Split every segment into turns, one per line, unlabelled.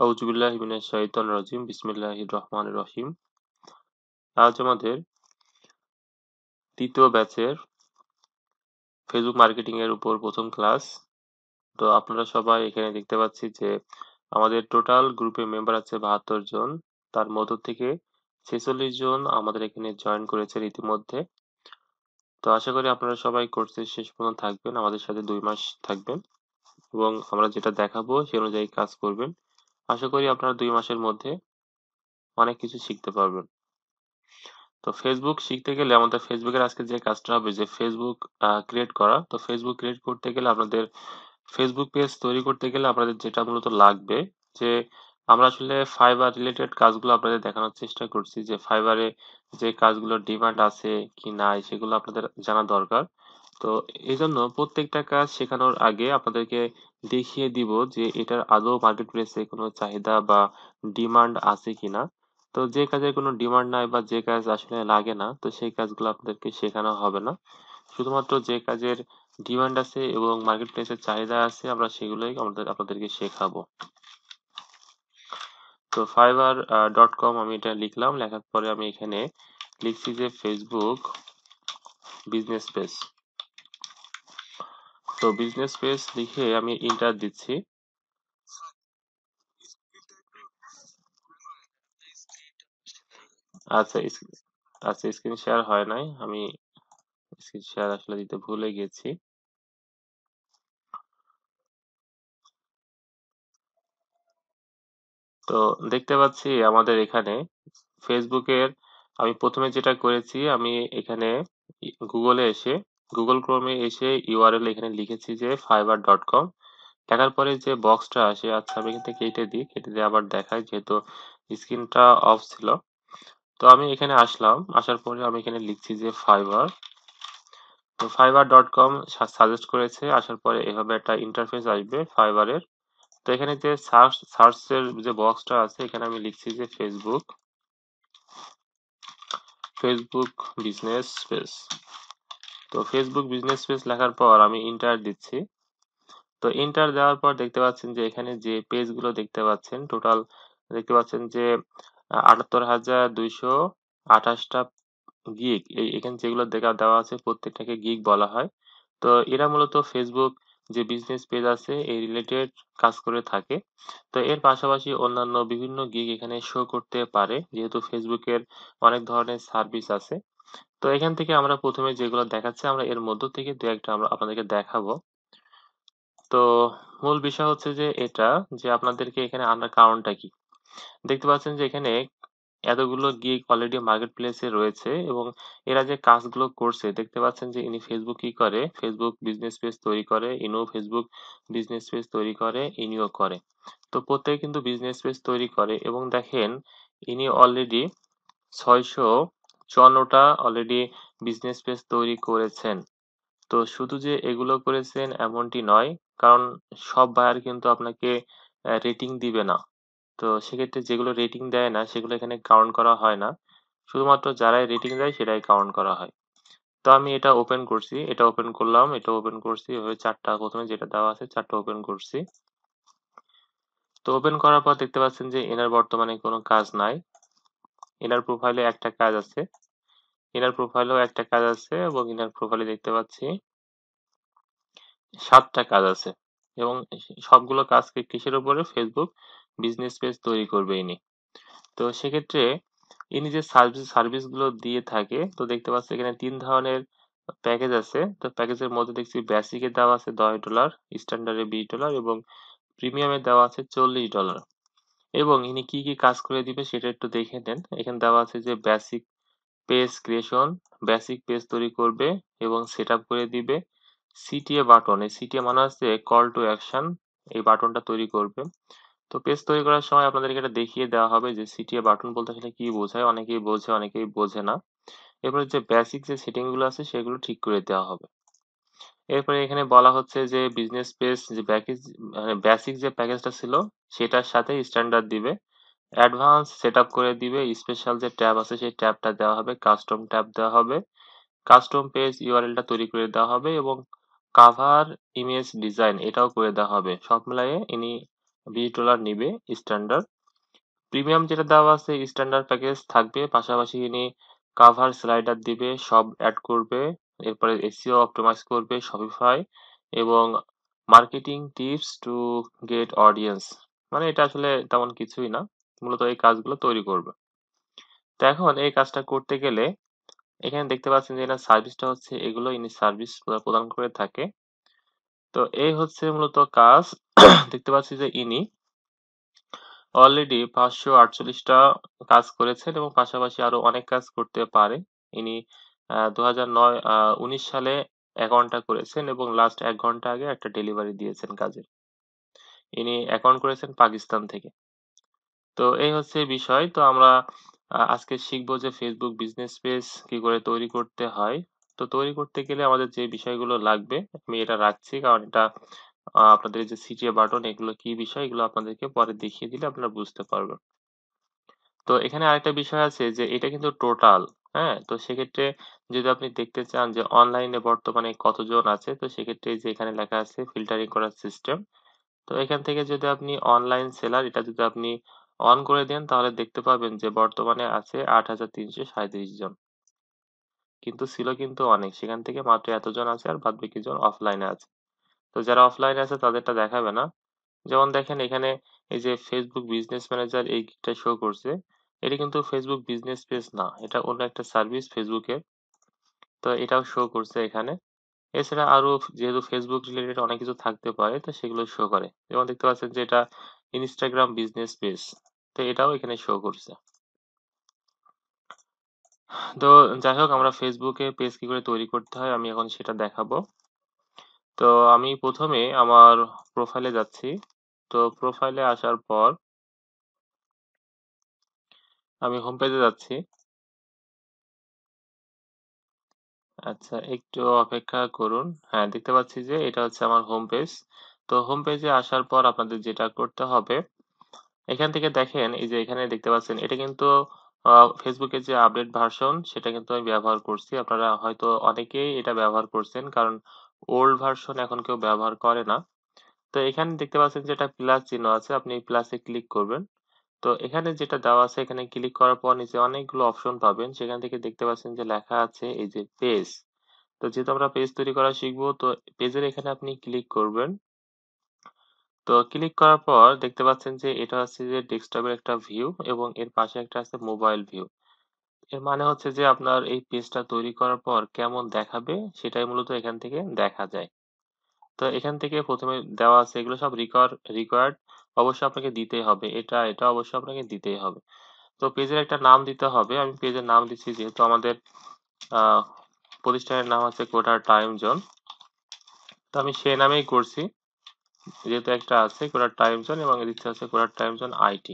আউযুবিল্লাহি মিনাশ শাইতানির রাজিম বিসমিল্লাহির রহমানির রহিম। আজ আমাদের তৃতীয় ব্যাচের ফেসবুক মার্কেটিং এর উপর প্রথম ক্লাস। তো আপনারা সবাই এখানে দেখতে পাচ্ছি যে আমাদের টোটাল গ্রুপে মেম্বার আছে 72 জন। তার মধ্য থেকে 46 জন আমাদের এখানে জয়েন করেছেন ইতিমধ্যে। তো আশা করি আপনারা সবাই কোর্সের শেষ পর্যন্ত থাকবেন, আমাদের সাথে 2 মাস থাকবেন এবং আমরা যেটা দেখাবো সে অনুযায়ী কাজ করবেন। আশা করি আপনারা 2 মাসের মধ্যে অনেক কিছু শিখতে পারবেন। তো ফেসবুক শিখতে গেলে আমাদের ফেসবুকের আজকে যে কাজটা হবে যে ফেসবুক ক্রিয়েট করা। তো ফেসবুক ক্রিয়েট করতে গেলে আপনাদের ফেসবুক পেজ তৈরি করতে গেলে আপনাদের যেটা মূলত লাগবে যে আমরা আসলে ফাইবার রিলেটেড কাজগুলো আপনাদের দেখানোর চেষ্টা করছি যে ফাইবারে যে কাজগুলোর ডিমান্ড আছে কি নাই সেগুলো আপনাদের জানা দরকার। তো এই জন্য প্রত্যেকটা কাজ শেখানোর আগে আপনাদেরকে দেখিয়ে দিব যে এটার আদৌ মার্কেট প্লেসে কোনো চাহিদা বা ডিমান্ড আছে কিনা। তো যে কাজের কোনো ডিমান্ড নাই বা যে কাজ আসলে লাগে না তো সেই কাজগুলো আপনাদেরকে শেখানো হবে না। শুধুমাত্র যে কাজের ডিমান্ড আছে এবং মার্কেট প্লেসের চাহিদা আছে আমরা সেগুলোই আপনাদেরকে শেখাবো। তো ফাইবার ডট কম আমি এটা লিখলাম, লেখার পরে আমি এখানে লিখছি যে ফেসবুক বিজনেস পেজ। তো বিজনেস পেজ লিখে আমি ইন্টার দিচ্ছি। আচ্ছা আচ্ছা, স্ক্রিন শেয়ার হয় নাই, আমি স্ক্রিন শেয়ার আসলে দিতে ভুলে গেছি। তো দেখতে পাচ্ছি আমাদের এখানে ফেসবুকের আমি প্রথমে যেটা করেছি আমি এখানে গুগলে এসে গুগল ক্রোমে এসে ইউআরএল এখানে লিখেছি যে ফাইবার ডট কম। লেখার পরে যে বক্সটা আসে, আচ্ছা আমি এখান থেকে কেটে দিই, কেটে দিয়ে আবার দেখাই যেহেতু স্ক্রিনটা অফ ছিল। তো আমি এখানে আসলাম, আসার পরে আমি এখানে লিখছি যে ফাইবার। তো ফাইবার ডট কম সাজেস্ট করেছে, আসার পরে এভাবে একটা ইন্টারফেস আসবে ফাইবারের। তো এখানে যে সার্চের যে বক্সটা আছে এখানে আমি লিখছি যে ফেসবুক ফেসবুক বিজনেস পেজ। তো ফেসবুক বিজনেস পেজ লেখার পর আমি ইন্টার দিচ্ছি। তো ইন্টার দেওয়ার পর দেখতে পাচ্ছেন যে এখানে যে পেজগুলো দেখতে পাচ্ছেন টোটাল দেখতে পাচ্ছেন যে ৭৮,২২৮টা গিগ এখানে যেগুলো দেওয়া আছে প্রত্যেকটাকে গিগ বলা হয়। তো এরা মূলত ফেসবুক যে বিজনেস পেজ আছে এই রিলেটেড কাজ করে থাকে। তো এর পাশাপাশি অন্যান্য বিভিন্ন গিগ এখানে শো করতে পারে যেহেতু ফেসবুকের অনেক ধরনের সার্ভিস আছে। তো এখান থেকে আমরা প্রথমে যেগুলো দেখাচ্ছি আমরা এর মধ্য থেকে দু একটা আমরা আপনাদেরকে দেখাবো। তো মূল বিষয় হচ্ছে যে এটা যে আপনাদেরকে এখানে আনার কারণটা কি। দেখতে পাচ্ছেন যে এখানে এতগুলো গিগ অলরেডি মার্কেট প্লেসে রয়েছে এবং এরা যে কাজগুলো করছে দেখতে পাচ্ছেন যে ইনি ফেসবুক কি করে ফেসবুক বিজনেস পেজ তৈরি করে, ইনিও ফেসবুক বিজনেস পেজ তৈরি করে, ইনিও করে। তো প্রত্যেকে কিন্তু বিজনেস পেজ তৈরি করে এবং দেখেন ইনি অলরেডি 654টা অলরেডি বিজনেস পেজ তৈরি করেছেন। তো শুধু যে এগুলো করেছেন এমনটি নয়, কারণ সব বায়ার কিন্তু আপনাকে রেটিং দিবে না। তো সেক্ষেত্রে যেগুলো রেটিং দেয় না সেগুলো এখানে কাউন্ট করা হয় না। শুধুমাত্র যারাই রেটিং দেয় সেটাই কাউন্ট করা হয়। তো আমি এটা ওপেন করছি, এটা ওপেন করলাম, এটা ওপেন করছি, এভাবে 4টা প্রথমে যেটা দেওয়া আছে 4টা ওপেন করছি। তো ওপেন করার পর দেখতে পাচ্ছেন যে এনার বর্তমানে কোনো কাজ নাই। এনার প্রোফাইলে একটা কাজ আছে, এনার প্রোফাইলেও একটা কাজ আছে এবং এনার প্রোফাইলে দেখতে পাচ্ছি 7টা কাজ আছে এবং সবগুলো কাজকে কিসের উপরে ফেসবুক বিজনেস পেজ তৈরি করবে ইনি। তো সেক্ষেত্রে ইনি যে সার্ভিস গুলো দিয়ে থাকে তো দেখতে পাচ্ছি এখানে 3 ধরনের প্যাকেজ আছে। তো প্যাকেজের মধ্যে দেখছি বেসিকে দেওয়া আছে $10, স্ট্যান্ডার্ডে $20 এবং প্রিমিয়ামে দেওয়া আছে $40। এবং ইনি কি কি কাজ করে দিবে সেটা একটু দেখে নেন। এখানে দেওয়া আছে যে basic page creation, basic page তৈরি করবে এবং সেট আপ করে দিবে। সিটিএ বাটন, এই সিটিএ মানে হচ্ছে কল টু অ্যাকশন, এই বাটনটা তৈরি করবে। তো পেজ তৈরি করার সময় আপনাদেরকে এটা দেখিয়ে দেওয়া হবে যে সিটিএ বাটন বলতে আসলে কি বোঝায়, অনেকেই বোঝে অনেকেই বোঝে না। এরপরে যে বেসিক যে সেটিং গুলো আছে সেগুলো ঠিক করে দেওয়া হবে। এরপরে এখানে বলা হচ্ছে যে বিজনেস পেজ যে প্যাকেজ মানে বেসিক যে প্যাকেজটা ছিল সেটার সাথে স্ট্যান্ডার্ড দিবে, অ্যাডভান্স সেট আপ করে দিবে, স্পেশাল যে ট্যাব আছে সেই ট্যাবটা দেওয়া হবে, কাস্টম ট্যাব দেওয়া হবে, কাস্টম পেজ ইউআরএলটা তৈরি করে দেওয়া হবে এবং কাভার ইমেজ ডিজাইন এটাও করে দেওয়া হবে। সব মিলায়ে ইনি $20 নিবে স্ট্যান্ডার্ড। প্রিমিয়াম যেটা দেওয়া আছে স্ট্যান্ডার্ড প্যাকেজ থাকবে, পাশাপাশি ইনি কাভার স্লাইডার দিবে, সব অ্যাড করবে, এরপরে এসইও অপটিমাইজ করবে শপিফাই, এবং marketing tips to get audience. মানে এটা আসলে তেমন কিছুই না, মূলত এই কাজগুলো তৈরি করবে। তো এখন এই কাজটা করতে গেলে এখানে দেখতে পাচ্ছেন যে এনার সার্ভিসটা হচ্ছে এগুলো, ইনি সার্ভিস প্রদান করে থাকে। তো এই হচ্ছে মূলত কাজ। দেখতে পাচ্ছি যে ইনি অলরেডি 548টা কাজ করেছেন এবং পাশাপাশি আরো অনেক কাজ করতে পারে। ইনি 19 সালে 1 ঘন্টা করেছেন এবং লাস্ট 1 ঘন্টা আগে একটা ডেলিভারি দিয়েছেন কাজে। ইনি অ্যাকাউন্ট করেছেন পাকিস্তান থেকে। তো এই হচ্ছে বিষয়। তো আমরা আজকে শিখবো যে ফেসবুক বিজনেস পেজ কি করে তৈরি করতে হয়। তো তৈরি করতে গেলে আমাদের যে বিষয়গুলো লাগবে আমি এটা রাখছি, কারণ এটা আপনাদের এই যে সিটিএ বাটন এগুলো কি বিষয় এগুলো আপনাদেরকে পরে দেখিয়ে দিলে আপনারা বুঝতে পারবেন। তো এখানে আরেকটা বিষয় আছে যে এটা কিন্তু টোটাল, হ্যাঁ? তো সেক্ষেত্রে যদি আপনি দেখতে চান যে অনলাইনে বর্তমানে কতজন আছে, তো সেক্ষেত্রে এই যে এখানে লেখা আছে ফিল্টারিং করার সিস্টেম। তো এখান থেকে যদি আপনি অনলাইন সেলার এটা যদি আপনি অন করে দেন তাহলে দেখতে পাবেন যে বর্তমানে আছে 8,337 জন। কিন্তু ছিল কিন্তু অনেক, সেখান থেকে মাত্র এতজন আছে আর বাদ বাকি জন অফলাইনে আছে। তো যারা অফলাইনে আছে তাদেরটা দেখাবে না। যেমন দেখেন এখানে এই যে ফেসবুক বিজনেস ম্যানেজার এইটা শো করছে, এটা কিন্তু ফেসবুক বিজনেস পেজ না, এটা অন্য একটা সার্ভিস ফেসবুকের। তো এটাও শো করছে এখানে। এছাড়া আরো যেহেতু ফেসবুক রিলেটেড অনেক কিছু থাকতে পারে তো সেগুলো শো করে, যেমন দেখতে পাচ্ছেন যে এটা ইনস্টাগ্রাম বিজনেস পেজ, তো এটাও এখানে শো করছে। তো যাই হোক, আমরা ফেসবুকে পেজ কি করে তৈরি করতে হয় আমি এখন সেটা দেখাবো। তো আমি প্রথমে আমার প্রোফাইলে যাচ্ছি। তো প্রোফাইলে আসার পর আমি হোম পেজে যাচ্ছি। আচ্ছা, একটু অপেক্ষা করুন। হ্যাঁ, দেখতে পাচ্ছি যে এটা হচ্ছে আমার হোম পেজ। তো হোম পেজে আসার পর আপনাদের যেটা করতে হবে, এখান থেকে দেখেন এই যে এখানে দেখতে পাচ্ছেন এটা কিন্তু ফেসবুকের যে আপডেট ভার্সন সেটা কিন্তু আমি ব্যবহার করছি। আপনারা হয়তো অনেকেই এটা ব্যবহার করছেন, কারণ ওল্ড ভার্সন এখন কেউ ব্যবহার করে না। তো এখানে দেখতে পাচ্ছেন যে একটা প্লাস চিহ্ন আছে, আপনি এই প্লাসে ক্লিক করবেন। তো এখানে যেটা দেওয়া আছে এখানে ক্লিক করার পর নিচে অনেকগুলো অপশন পাবেন, সেখান থেকে দেখতে পাচ্ছেন যে লেখা আছে এই যে পেজ। তো যেহেতু আমরা পেজ তৈরি করা শিখবো, তো পেজের এখানে আপনি ক্লিক করবেন। তো ক্লিক করার পর দেখতে পাচ্ছেন যে এটা হচ্ছে যে ডেস্কটপের একটা ভিউ এবং এর পাশে একটা আছে মোবাইল ভিউ। এর মানে হচ্ছে যে আপনার এই পেজটা তৈরি করার পর কেমন দেখাবে সেটাই মূলত এখান থেকে দেখা যায়। তো এখান থেকে প্রথমে দেওয়া আছে এগুলো সব রিকোয়ার্ড, অবশ্যই আপনাকে দিতেই হবে, এটা অবশ্যই আপনাকে দিতেই হবে। তো পেজের একটা নাম দিতে হবে, আমি পেজের নাম দিচ্ছি, যেহেতু আমাদের আহ প্রতিষ্ঠানের নাম হচ্ছে কোটার টাইম জোন, তো আমি সেই নামেই করছি। যেহেতু একটা আছে কোটার টাইম জোন এবং দিচ্ছে হচ্ছে কোটার টাইম জোন আইটি।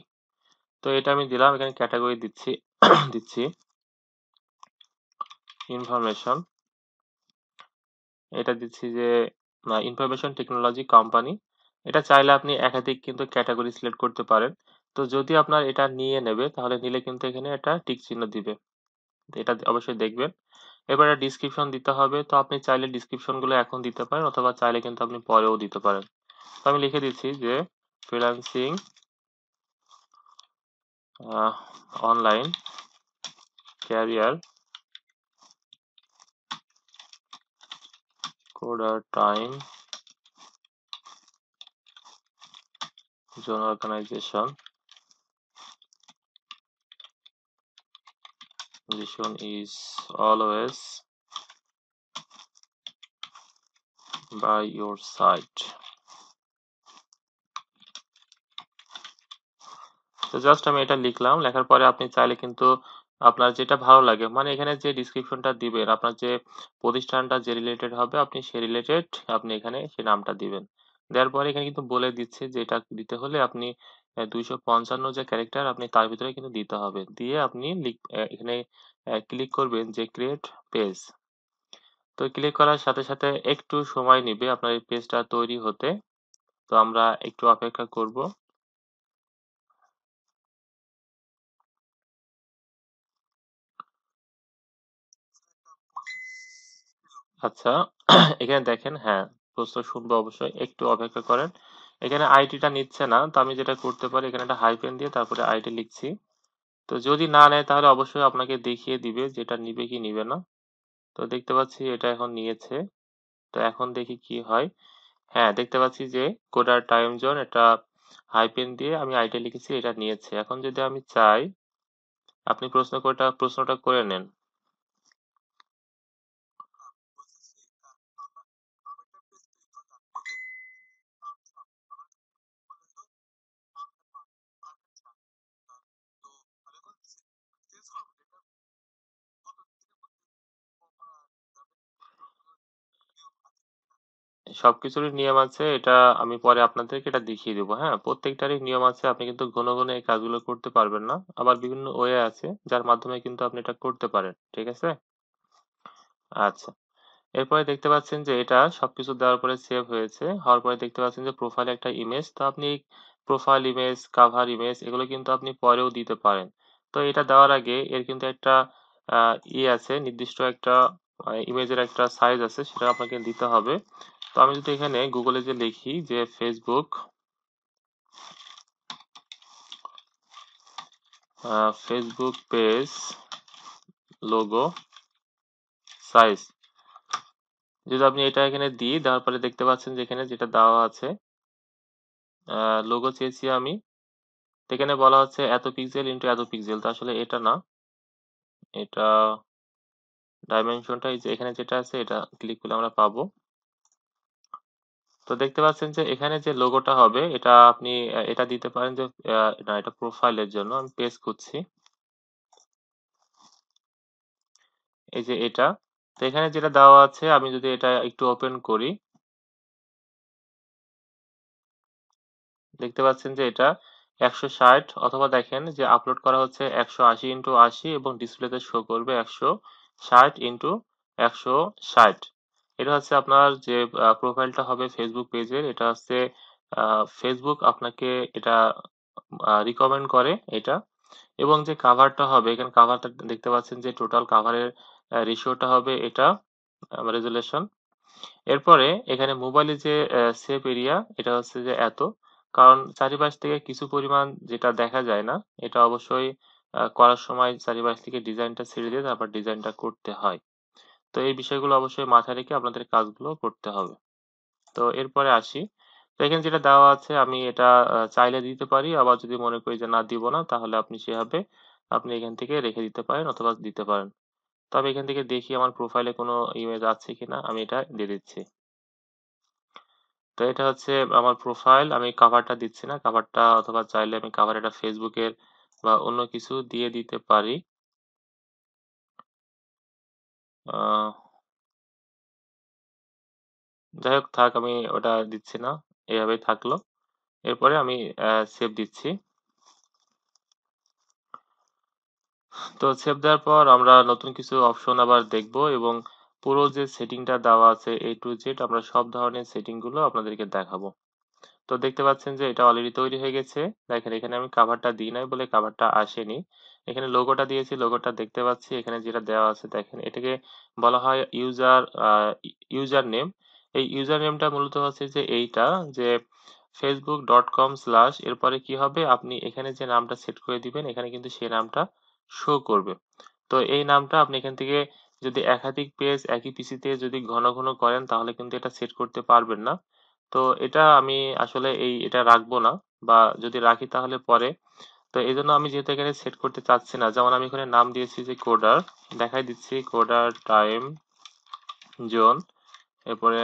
তো এটা আমি দিলাম, এখানে ক্যাটাগরি দিচ্ছি দিচ্ছি ইনফরমেশন। এটা দিচ্ছি যে ইনফরমেশন টেকনোলজি কোম্পানি। এটা চাইলে আপনি একাধিক কিন্তু ক্যাটাগরি সিলেক্ট করতে পারেন। তো যদি আপনার এটা নিয়ে নেবে তাহলে নিলে কিন্তু এখানে একটা টিক চিহ্ন দিবে, তো এটা অবশ্যই দেখবেন। এবারে ডিসক্রিপশন দিতে হবে, তো আপনি চাইলে ডিসক্রিপশন গুলো এখন দিতে পারেন অথবা চাইলে কিন্তু আপনি পরেও দিতে পারেন। তো আমি লিখে দিচ্ছি যে freelancing online career coder time zone organisation is always by your side. তো জাস্ট আমি এটা লিখলাম, লেখার পরে আপনি চাইলে কিন্তু আপনার যেটা ভালো লাগে, মানে এখানে যে ডিসক্রিপশনটা দিবেন আপনার যে প্রতিষ্ঠানটা যে রিলেটেড হবে আপনি সে রিলেটেড আপনি এখানে সে নামটা দিবেন। দেওয়ার পরে এখানে কিন্তু বলে দিচ্ছে যে এটা দিতে হলে আপনি 255 যে ক্যারেক্টার আপনি তার ভিতরে কিন্তু দিতে হবে, দিয়ে আপনি এখানে ক্লিক করবেন যে ক্রিয়েট পেজ। তো ক্লিক করার সাথে সাথে একটু সময় নিবে আপনার এই পেজটা তৈরি হতে। তো আমরা একটু অপেক্ষা করব। আচ্ছা, এখানে দেখেন, হ্যাঁ, প্রশ্ন শুনবো অবশ্যই, একটু অপেক্ষা করেন। এখানে আইডিটা নিচ্ছে না, তো আমি যেটা করতে পারি এখানে একটা হাইফেন দিয়ে তারপরে আইডি লিখছি। তো যদি না নেয় তাহলে অবশ্যই আপনাকে দেখিয়ে দিবে যেটা নিবে কি নিবে না। তো দেখতে পাচ্ছি এটা এখন নিয়েছে। তো এখন দেখি কি হয়। হ্যাঁ, দেখতে পাচ্ছি যে কোডার টাইম জোন এটা হাইফেন দিয়ে আমি আইডি লিখেছি, এটা নিয়েছে। এখন যদি আমি চাই, আপনি প্রশ্নটা করে নেন। সবকিছুরই নিয়ম আছে, এটা আমি পরে আপনাদেরকে এটা দেখিয়ে দেবো। হ্যাঁ, প্রত্যেকটারই নিয়ম আছে। আপনি কিন্তু ঘন ঘন এই কাজগুলো করতে পারবেন না। আবার বিভিন্ন ওয়ে আছে যার মাধ্যমে কিন্তু আপনি এটা করতে পারেন। ঠিক আছে? আচ্ছা। এরপরে দেখতে পাচ্ছেন যে এটা সবকিছু দেওয়ার পরে সেভ হয়েছে। হওয়ার পরে দেখতে পাচ্ছেন যে প্রোফাইলে একটা ইমেজ। তো আপনি প্রোফাইল ইমেজ, কাভার ইমেজ এগুলো কিন্তু আপনি পরেও দিতে পারেন। তো এটা দেওয়ার আগে এর কিন্তু একটা আছে, নির্দিষ্ট একটা ইমেজের একটা সাইজ আছে, সেটা আপনাকে দিতে হবে। তো আমি যদি এখানে গুগলে যে লিখি যে ফেসবুক পেজ লোগো সাইজ, যদি আপনি এটা এখানে দিই, দেওয়ার পরে দেখতে পাচ্ছেন যে এখানে যেটা দেওয়া আছে, লোগো চেয়েছি আমি। তো এখানে বলা হচ্ছে এত পিক্সেল ইন্টু এত পিক্সেল, তো আসলে এটা না, এটা ডাইমেনশনটা এই যে এখানে যেটা আছে এটা ক্লিক করলে আমরা পাবো। তো দেখতে পাচ্ছেন যে এখানে যে লোগোটা হবে এটা আপনি এটা দিতে পারেন যে না, এটা প্রোফাইলের জন্য আমি পেজ খুঁজছি, এই যে এটা। তো এখানে যেটা দেওয়া আছে আমি যদি এটা একটু ওপেন করি, দেখতে পাচ্ছেন যে এটা 160, অথবা দেখেন যে আপলোড করা হচ্ছে 180x80 এবং ডিসপ্লেতে শো করবে 160x160। এটা হচ্ছে আপনার যে প্রোফাইলটা হবে ফেসবুক পেজের, এটা হচ্ছে ফেসবুক আপনাকে এটা রিকমেন্ড করে এটা। এবং যে কাভারটা হবে, এখানে কাভারটা দেখতে পাচ্ছেন যে টোটাল কাভারের রেশিওটা হবে এটা, রেজুলেশন। এরপরে এখানে মোবাইলে যে সেভ এরিয়া এটা হচ্ছে যে এত, কারণ চারিপাশ থেকে কিছু পরিমাণ যেটা দেখা যায় না, এটা অবশ্যই করার সময় চারিপাশ থেকে ডিজাইনটা ছেড়ে দিয়ে তারপর ডিজাইনটা করতে হয়। তো এই বিষয়গুলো অবশ্যই মাথায় রেখে আপনাদের কাজগুলো করতে হবে। তো এরপরে আসি। তো এখানে যেটা দেওয়া আছে আমি এটা চাইলে দিতে পারি, আবার যদি মনে করি যে না দিব না, তাহলে আপনি সেভাবে আপনি এখান থেকে রেখে দিতে পারেন অথবা দিতে পারেন। তবে এখান থেকে দেখি আমার প্রোফাইলে কোনো ইমেজ আছে কিনা, আমি এটা দিয়ে দিচ্ছি। তো এটা হচ্ছে আমার প্রোফাইল, আমি কাভারটা দিচ্ছি না, কাভারটা অথবা চাইলে আমি কাভার এটা ফেসবুকের বা অন্য কিছু দিয়ে দিতে পারি। আহ, যাই হোক থাক, আমি ওটা দিচ্ছি না, এভাবেই থাকলো। এরপরে আমি সেভ দিচ্ছি। তো সেভ দেওয়ার পর আমরা নতুন কিছু অপশন আবার দেখব, এবং পুরো যে সেটিংটা দেওয়া আছে A to Z আমরা সব ধরনের সেটিং গুলো আপনাদেরকে দেখাবো। তো দেখতে পাচ্ছেন যে এটা অলরেডি তৈরি হয়ে গেছে। দেখেন এখানে আমি কাভারটা দিই নাই বলে কাভারটা আসেনি। এখানে লোগোটা দিয়েছি, লোগোটা দেখতে পাচ্ছি। এখানে যেটা দেওয়া আছে দেখেন, এটাকে বলা হয় ইউজার নেম। এই ইউজার নেমটা মূলত হচ্ছে যে এইটা, যে facebook.com/ এরপরে কি হবে, আপনি এখানে যে নামটা সেট করে দিবেন এখানে কিন্তু সেই নামটা শো করবে। তো এই নামটা আপনি এখান থেকে যদি একাধিক পেজ একই পিসিতে যদি ঘন ঘন করেন তাহলে কিন্তু এটা সেট করতে পারবেন না। তো এটা আমি আসলে এটা রাখবো না, বা যদি রাখি তাহলে পরে। তো এই জন্য আমি যেহেতু এখানে সেট করতে চাচ্ছি না, যেমন আমি এখানে নাম দিয়েছি যে কোডার, দেখাই দিচ্ছি কোডার টাইম জোন, এরপরে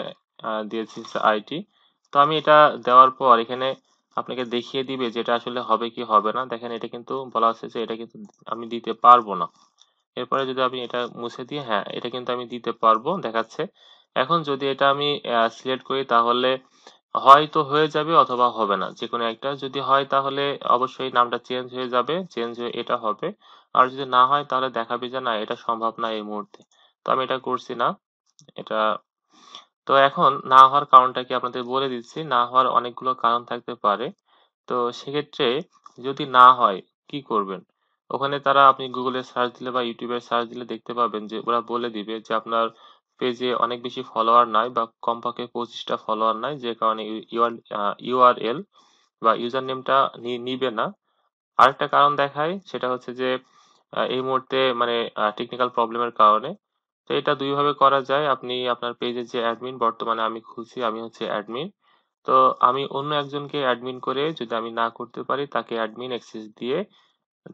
দিয়েছি আইটি। তো আমি এটা দেওয়ার পর এখানে আপনাকে দেখিয়ে দিবে যেটা আসলে হবে কি হবে না। দেখেন এটা কিন্তু বলা হচ্ছে যে এটা কিন্তু আমি দিতে পারবো না। এরপরে যদি আমি এটা মুছে দিই, হ্যাঁ এটা কিন্তু আমি দিতে পারবো দেখাচ্ছে। এখন যদি এটা আমি সিলেক্ট করি তাহলে হয়তো হয়ে যাবে অথবা হবে না, যে কোনো একটা। যদি হয় তাহলে অবশ্যই নামটা চেঞ্জ হয়ে যাবে, চেঞ্জ হয়ে এটা হবে। আর যদি না হয় তাহলে দেখাবে যে না, এটা সম্ভব না এই মুহূর্তে। তো আমি এটা করছি না এটা। তো এখন না হওয়ার কারণটা কি আপনাদের বলে দিচ্ছি। না হওয়ার অনেকগুলো কারণ থাকতে পারে। তো সেক্ষেত্রে যদি না হয় কি করবেন, ওখানে তারা আপনি গুগলে সার্চ দিলে বা ইউটিউবে সার্চ দিলে দেখতে পাবেন যে ওরা বলে দিবে যে আপনার পেজে অনেক বেশি ফলোয়ার নাই বা কমপক্ষে 25টা ফলোয়ার নাই, যে কারণে ইউআরএল বা ইউজার নেমটা নিবে না। আরেকটা কারণ দেখায়, সেটা হচ্ছে যে এই মুহূর্তে মানে টেকনিক্যাল প্রবলেমের কারণে। তো এটা দুই ভাবে করা যায়। আপনি আপনার পেজের যে অ্যাডমিন, বর্তমানে আমি খুলছি, আমি হচ্ছে অ্যাডমিন। তো আমি অন্য একজনকে অ্যাডমিন করে, যদি আমি না করতে পারি, তাকে অ্যাডমিন অ্যাক্সেস দিয়ে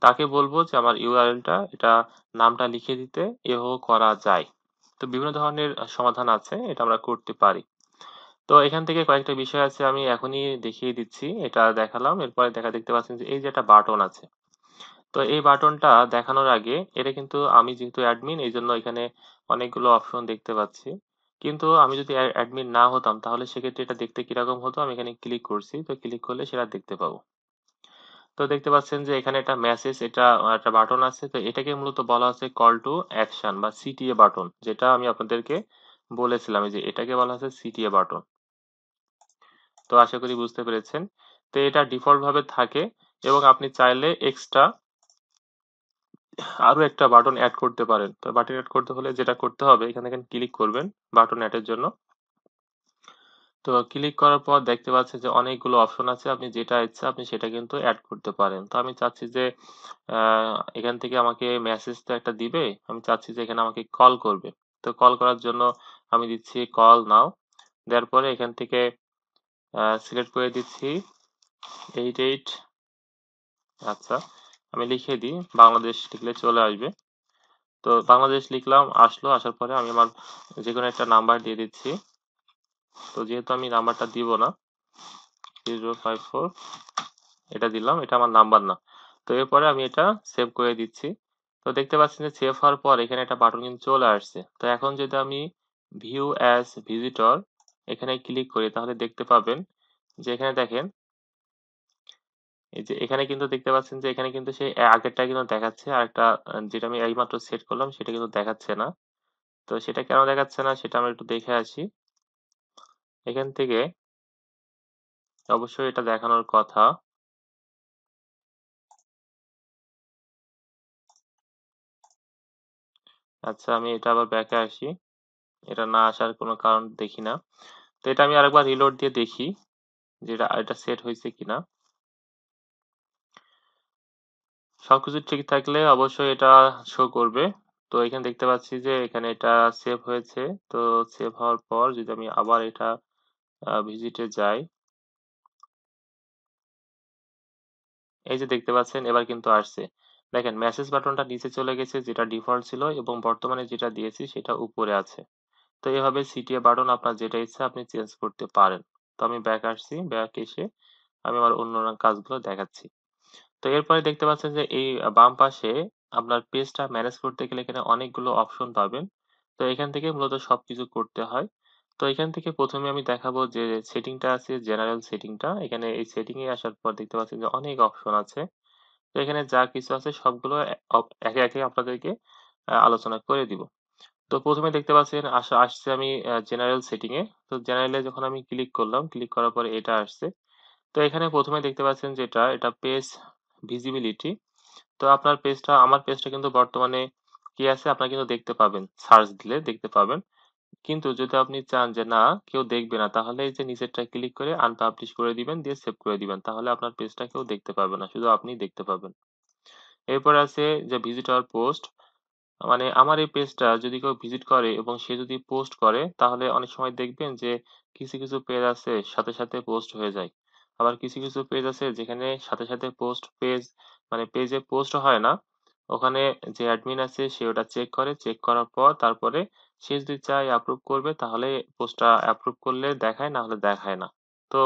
তাকে বলবো যে আমার ইউআরএলটা এটা নামটা লিখে দিতে, এভাবেও করা যায়। তো বিভিন্ন ধরনের সমাধান আছে, এটা আমরা করতে পারি। তো এখান থেকে কয়েকটা বিষয় আছে, আমি এখনই দেখিয়ে দিচ্ছি। এটা দেখালাম, এরপরে দেখতে পাচ্ছেন যে এই যে একটা বাটন আছে। তো এই বাটনটা দেখানোর আগে, এটা কিন্তু আমি যেহেতু অ্যাডমিন, এই জন্য এখানে অনেকগুলো অপশন দেখতে পাচ্ছি। কিন্তু আমি যদি অ্যাডমিন না হতাম, তাহলে সেক্ষেত্রে এটা দেখতে কিরকম হতো? আমি এখানে ক্লিক করছি, তো ক্লিক করলে সেটা দেখতে পাবো। তো দেখতে পাচ্ছেন যে এখানে একটা মেসেজ, এটা একটা বাটন আছে। তো এটাকে মূলত বলা হচ্ছে কল টু অ্যাকশন বা সিটিএ বাটন, যেটা আমি আপনাদেরকে বলেছিলাম, এই যে এটাকে বলা হচ্ছে সিটিএ বাটন। তো আশা করি বুঝতে পেরেছেন। তো এটা ডিফল্ট ভাবে থাকে, এবং আপনি চাইলে এক্সট্রা আরো একটা বাটন অ্যাড করতে পারেন। তো বাটন অ্যাড করতে হলে যেটা করতে হবে, এখানে ক্লিক করবেন বাটন অ্যাড এর জন্য। তো ক্লিক করার পর দেখতে পাচ্ছেন যে অনেকগুলো অপশন আছে, আপনি যেটা ইচ্ছা আপনি সেটা কিন্তু অ্যাড করতে পারেন। তো আমি চাচ্ছি যে এখান থেকে আমাকে মেসেজ তো একটা দিবে, আমি চাচ্ছি যে এখানে আমাকে কল করবে। তো কল করার জন্য আমি দিচ্ছি কল নাও। দেওয়ার পরে এখান থেকে সিলেক্ট করে দিচ্ছি 88। আচ্ছা, আমি লিখে দিই বাংলাদেশ, লিখলে চলে আসবে। তো বাংলাদেশ লিখলাম, আসলো। আসার পরে আমি আমার যে কোনো একটা নাম্বার দিয়ে দিচ্ছি। তো যেহেতু আমি নাম্বারটা দিব না, 054 এটা দিলাম, এটা আমার নাম্বার না। তো এরপরে আমি এটা সেভ করে দিচ্ছি। তো দেখতে পাচ্ছেন যে সেভ হওয়ার পর এখানে একটা বাটন কিন্তু চলে আসছে। তো এখন যদি আমি ভিউ অ্যাজ ভিজিটর এখানে ক্লিক করি, তাহলে দেখতে পাবেন যে এখানে দেখেন, এই যে এখানে কিন্তু দেখতে পাচ্ছেন যে এখানে কিন্তু সেই আগেরটা কিন্তু দেখাচ্ছে, আর একটা যেটা আমি এইমাত্র সেট করলাম সেটা কিন্তু দেখাচ্ছে না। তো সেটা কেন দেখাচ্ছে না, সেটা আমরা একটু দেখে আসি। এখান থেকে অবশ্যই এটা দেখানোর কথা। আচ্ছা, আমি এটা আবার ব্যাকে আসি। এটা না আসার কোনো কারণ দেখি না। তো এটা আমি আরেকবার রিলোড দিয়ে দেখি যে এটা সেট হয়েছে কিনা। সবকিছু ঠিক থাকলে অবশ্যই এটা শো করবে। তো এখানে দেখতে পাচ্ছি যে এখানে এটা সেভ হয়েছে। তো সেভ হওয়ার পর যদি আমি আবার এটা ভিজিটে যাই, এই যে দেখতে পাচ্ছেন এবার কিন্তু আসছে। দেখেন মেসেজ বাটনটা নিচে চলে গেছে, যেটা ডিফল্ট ছিল, এবং বর্তমানে যেটা দিয়েছি সেটা উপরে আছে। তো এভাবে সিটিএ বাটন আপনার যেটা ইচ্ছা আপনি চেঞ্জ করতে পারেন। তো আমি ব্যাক আসছি, ব্যাক এসে আমি আমার অন্য কাজগুলো দেখাচ্ছি। তো এরপরে দেখতে পাচ্ছেন যে এই বাম পাশে আপনার পেজটা ম্যানেজ করতে গেলে এখানে অনেকগুলো অপশন পাবেন। তো এখান থেকে মূলত সবকিছু করতে হয়। তো এখান থেকে প্রথমে আমি দেখাবো যে সেটিংটা আছে, জেনারেল সেটিংটা। এখানে এই সেটিং এ আসার পর দেখতে পাচ্ছেন যে অনেক অপশন আছে। তো এখানে যা কিছু আছে সবগুলো একে একে আপনাদেরকে আলোচনা করে দিব। তো প্রথমে দেখতে পাচ্ছেন আসছে আমি জেনারেল সেটিং এ। তো জেনারেলে যখন আমি ক্লিক করলাম, ক্লিক করার পরে এটা আসছে। তো এখানে প্রথমে দেখতে পাচ্ছেন যেটা, এটা পেজ ভিজিবিলিটি। তো আপনার পেজটা, আমার পেজটা কিন্তু বর্তমানে কি আছে আপনারা কিন্তু দেখতে পাবেন, সার্চ দিলে দেখতে পাবেন। কিন্তু যদি আপনি চান যে না কেউ দেখবে না, তাহলে এই যে নিচেরটা ক্লিক করে আনপাবলিশ করে দিবেন, দিয়ে সেভ করে দিবেন, তাহলে আপনার পেজটা কেউ দেখতে পাবে না, শুধু আপনিই দেখতে পাবেন। এরপর আছে যে ভিজিটর পোস্ট, মানে আমার এই পেজটা যদি কেউ ভিজিট করে এবং সে যদি পোস্ট করে, তাহলে অনেক সময় দেখবেন যে কিছু কিছু পেজ আছে সাথে সাথে পোস্ট হয়ে যায়। আবার কিছু কিছু পেজ আছে যেখানে সাথে সাথে পোস্ট পেজ, মানে পেজে পোস্ট হয় না। ওখানে যে অ্যাডমিন আছে সে ওটা চেক করে, চেক করার পর তারপরে সে যদি চায় অ্যাপ্রুভ করবে, তাহলে পোস্টটা অ্যাপ্রুভ করলে দেখায়, না হলে দেখায় না। তো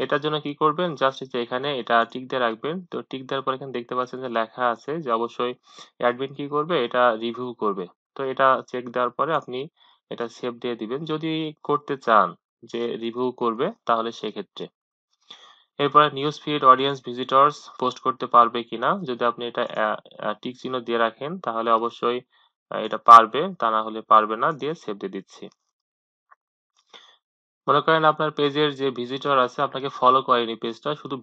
এটার জন্য কি করবেন, জাস্ট যে এখানে এটা টিক দিয়ে রাখবেন। তো টিক দেওয়ার পর এখানে দেখতে পাচ্ছেন যে লেখা আছে যে অবশ্যই অ্যাডমিন কি করবে, এটা রিভিউ করবে। তো এটা চেক দেওয়ার পরে আপনি এটা সেভ দিয়ে দিবেন, যদি করতে চান যে রিভিউ করবে, তাহলে সেক্ষেত্রে। এরপরে নিউজ ফিড অডিয়েন্স ভিজিটরস পোস্ট করতে পারবে কিনা, যদি আপনি এটা টিক চিহ্ন দিয়ে রাখেন, তাহলে অবশ্যই এটা পারবে, তা না হলে পারবে না, দিয়ে সেভ দিয়ে দিচ্ছি। মনে করেন আপনার পেজের যে ভিজিটর আছে আপনাকে ফলো করেনি, পেজটা শুধু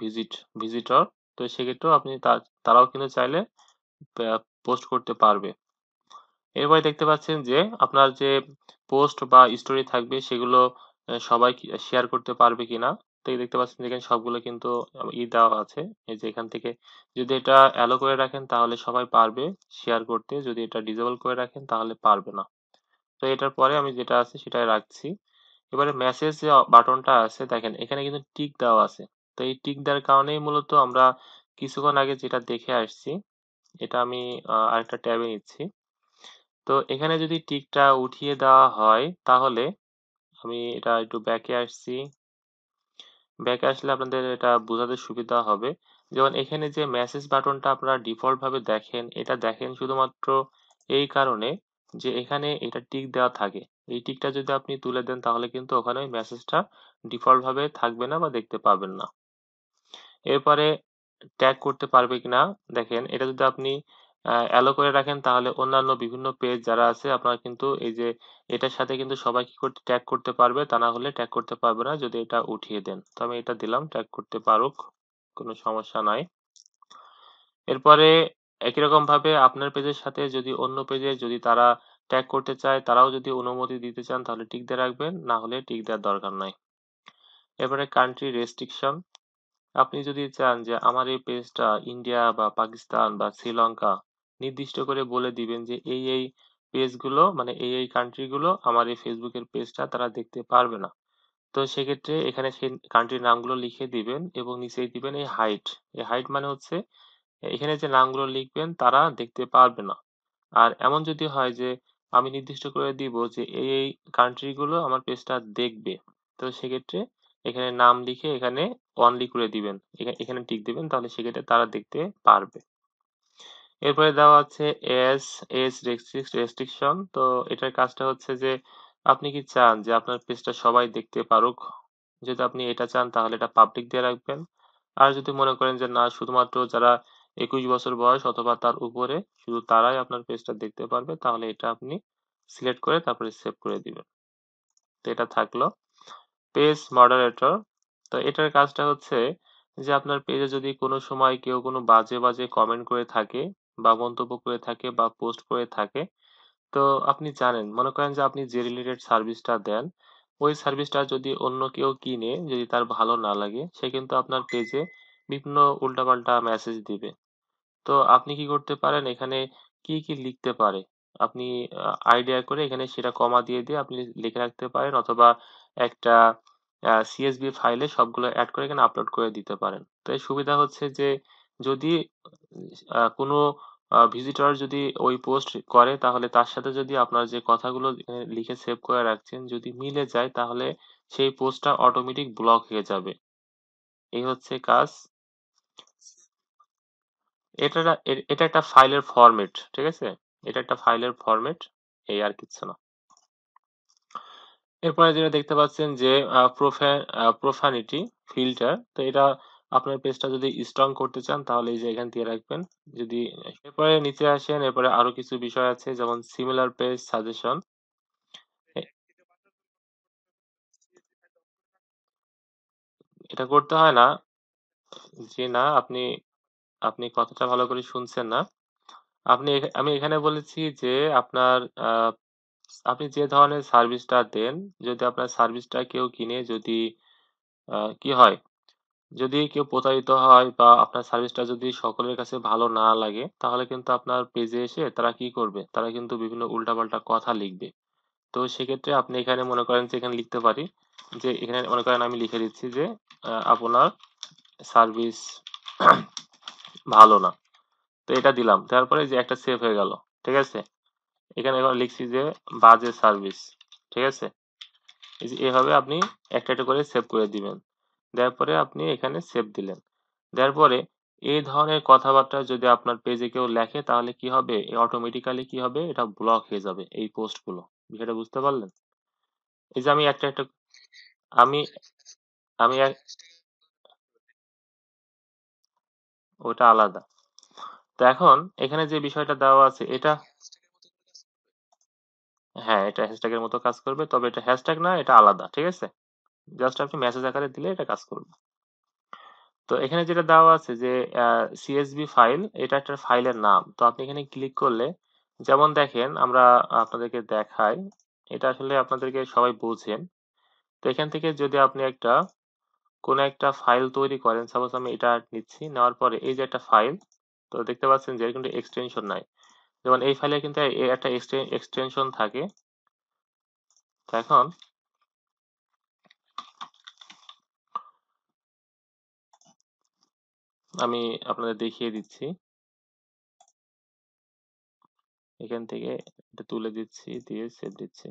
ভিজিটর। তো সেক্ষেত্রেও আপনি তারাও কিন্তু চাইলে পোস্ট করতে পারবে। এরপরে দেখতে পাচ্ছেন যে আপনার যে পোস্ট বা স্টোরি থাকবে সেগুলো সবাই শেয়ার করতে পারবে কিনা। তো এই দেখতে পাচ্ছেন যে এখানে সবগুলো কিন্তু দেওয়া আছে। এই যে এখান থেকে যদি এটা অ্যালো করে রাখেন তাহলে সবাই পারবে শেয়ার করতে, যদি এটা ডিসেবল করে রাখেন তাহলে পারবে না। তো এটার পরে আমি যেটা আছে সেটাই রাখছি। এবারে মেসেজ যে বাটনটা আছে দেখেন এখানে কিন্তু টিক দেওয়া আছে। তো এই টিক দেওয়ার কারণেই মূলত আমরা কিছুক্ষণ আগে যেটা দেখে আসছি, এটা আমি আরেকটা ট্যাবে নিচ্ছি। তো এখানে যদি টিকটা উঠিয়ে দেওয়া হয় তাহলে আমি এটা একটু ব্যাকে আসছি। ব্যাকে আসলে আপনাদের এটা বোঝাতে সুবিধা হবে। যেমন এখানে যে মেসেজ বাটনটা আপনারা ডিফল্ট ভাবে দেখেন, এটা দেখেন শুধুমাত্র এই কারণে যে এখানে এটা টিক দেওয়া থাকে। এই টিকটা যদি আপনি তুলে দেন তাহলে কিন্তু ওখানে মেসেজটা ডিফল্ট ভাবে থাকবে না বা দেখতে পাবেন না। এরপরে ট্যাগ করতে পারবে কিনা দেখেন, এটা যদি আপনি অ্যালো করে রাখেন তাহলে অন্যান্য বিভিন্ন পেজ যারা আছে আপনারা কিন্তু এই যে এটার সাথে কিন্তু সবাই কি করতে ট্যাগ করতে পারবে, তা না হলে ট্যাগ করতে পারবে না যদি এটা উঠিয়ে দেন। তো আমি এটা দিলাম ট্যাগ করতে পারুক, কোনো সমস্যা নাই। এরপরে একই রকম ভাবে আপনার পেজের সাথে যদি অন্য পেজে যদি তারা ট্যাগ করতে চায়, তারাও যদি অনুমতি দিতে চান তাহলে টিক দিয়ে রাখবেন, না হলে টিক দেওয়ার দরকার নাই। এরপরে কান্ট্রি রেস্ট্রিকশন, আপনি যদি চান যে আমার এই পেজটা ইন্ডিয়া বা পাকিস্তান বা শ্রীলঙ্কা, নির্দিষ্ট করে বলে দিবেন যে এই পেজগুলো মানে এই কান্ট্রি গুলো আমার এই ফেসবুকের পেজটা তারা দেখতে পারবে না। তো সেক্ষেত্রে এখানে সেই কান্ট্রির নামগুলো লিখে দিবেন এবং নিচেই দিবেন এই হাইট। এই হাইট মানে হচ্ছে এখানে যে নামগুলো লিখবেন তারা দেখতে পারবে না। আর এমন যদি হয় যে আমি নির্দিষ্ট করে দিব যে এই কান্ট্রি গুলো আমার পেজটা দেখবে, তো সেক্ষেত্রে এখানে নাম লিখে এখানে অনলি করে দিবেন, এখানে টিক দিবেন, তাহলে সেক্ষেত্রে তারা দেখতে পারবে। এরপরে দেওয়া আছে এস এজ রেস্ট্রিকশন। তো এটার কাজটা হচ্ছে যে আপনি কি চান যে আপনার পেজটা সবাই দেখতে পারুক, যদি আপনি এটা চান তাহলে এটা পাবলিক দিয়ে রাখবেন। আর যদি মনে করেন যে না, শুধুমাত্র যারা 21 বছর বয়স অথবা তার উপরে শুধু তারাই আপনার পেজটা দেখতে পারবে, তাহলে এটা আপনি সিলেক্ট করে তারপরে সেভ করে দিবেন। তো এটা থাকলো পেজ মডারেটর। তো এটার কাজটা হচ্ছে যে আপনার পেজে যদি কোনো সময় কেউ কোনো বাজে বাজে কমেন্ট করে থাকে বা মন্তব্য করে থাকে বা পোস্ট করে থাকে, তো আপনি জানেন, মনে করেন যে আপনি যে রিলেটেড সার্ভিসটা দেন ওই সার্ভিসটা যদি অন্য কেউ কিনে, যদি তার ভালো না লাগে, সে কিন্তু আপনার পেজে বিভিন্ন উল্টাপাল্টা মেসেজ দিবে। তো আপনি কি করতে পারেন, এখানে কি কি লিখতে পারে আপনি আইডিয়া করে এখানে সেটা কমা দিয়ে দিয়ে আপনি লিখে রাখতে পারেন, অথবা একটা সিএসভি ফাইলে সবগুলো অ্যাড করে এখানে আপলোড করে দিতে পারেন। তো এর সুবিধা হচ্ছে যে যদি কোনো ভিজিটর যদি ওই পোস্ট করে তাহলে তার সাথে যদি আপনার যে কথাগুলো এখানে লিখে সেভ করে রাখছেন যদি মিলে যায় তাহলে সেই পোস্টটা অটোমেটিক ব্লক হয়ে যাবে। এই হচ্ছে কাজ। এটা একটা ফাইলের ফরম্যাট, ঠিক আছে? এটা একটা ফাইলের ফরম্যাট, এই আর কিছু না। এরপরে যেটা দেখতে পাচ্ছেন যে প্রোফানিটি ফিল্টার, তো এটা আপনার পেজটা যদি স্ট্রং করতে চান তাহলে এই যে এখান দিয়ে রাখবেন। যদি এরপরে নিচে আসেন, এরপরে আরো কিছু বিষয় আছে যেমন সিমিলার পেজ সাজেশন। এটা করতে হয় না। জি না, আপনি আপনি কথাটা ভালো করে শুনছেন না। আমি এখানে বলেছি যে আপনার আহ, আপনি যে ধরনের সার্ভিসটা দেন, যদি আপনার সার্ভিসটা কেউ কিনে, যদি কি হয়, যদি কেউ প্রতারিত হয় বা আপনার সার্ভিসটা যদি সকলের কাছে ভালো না লাগে তাহলে কিন্তু আপনার পেজে এসে তারা কি করবে, তারা কিন্তু বিভিন্ন উল্টাপাল্টা কথা লিখবে। তো সেক্ষেত্রে আপনি এখানে মনে করেন যে এখানে লিখতে পারি যে এখানে মনে করেন আমি লিখে দিচ্ছি যে আপনার সার্ভিস ভালো না। তো এটা দিলাম, তারপরে যে একটা সেভ হয়ে গেল, ঠিক আছে? এখানে এবার লিখছি যে বাজে সার্ভিস, ঠিক আছে? এই যে এভাবে আপনি একটা একটা করে সেভ করে দিবেন। দেওয়ার পরে আপনি এখানে সেভ দিলেন। দেওয়ার পরে এই ধরনের কথাবার্তা যদি আপনার পেজে কেউ লেখে তাহলে কি হবে, অটোমেটিক্যালি কি হবে, এটা ব্লক হয়ে যাবে এই পোস্টগুলো। বিষয়টা বুঝতে পারলেন? এই যে আমি একটা একটা আমি আমি ওটা আলাদা। তো এখন এখানে যে বিষয়টা দেওয়া আছে এটা, হ্যাঁ এটা হ্যাশট্যাগের মতো কাজ করবে, তবে এটা হ্যাশট্যাগ না, এটা আলাদা, ঠিক আছে? জাস্ট আপনি মেসেজ আকারে দিলে এটা কাজ করবে। তো এখানে যেটা দেওয়া আছে যে সিএসভি ফাইল, এটা একটা ফাইলের নাম। তো আপনি এখানে ক্লিক করলে যেমন দেখেন আমরা আপনাদেরকে দেখাই, এটা আসলে আপনাদেরকে সবাই বুঝেন। তো এখান থেকে যদি আপনি কোনো একটা ফাইল তৈরি করেন, সাপোজ আমি এটা নিচ্ছি, নেওয়ার পরে এই যে একটা ফাইল, তো দেখতে পাচ্ছেন যে এর কিন্তু এক্সটেনশন নাই। যেমন এই ফাইলে কিন্তু একটা এক্সটেনশন থাকে। তো এখন আমি আপনাদের দেখিয়ে দিচ্ছি, এখান থেকে এটা তুলে দিচ্ছি, দিয়ে সেভ দিচ্ছি।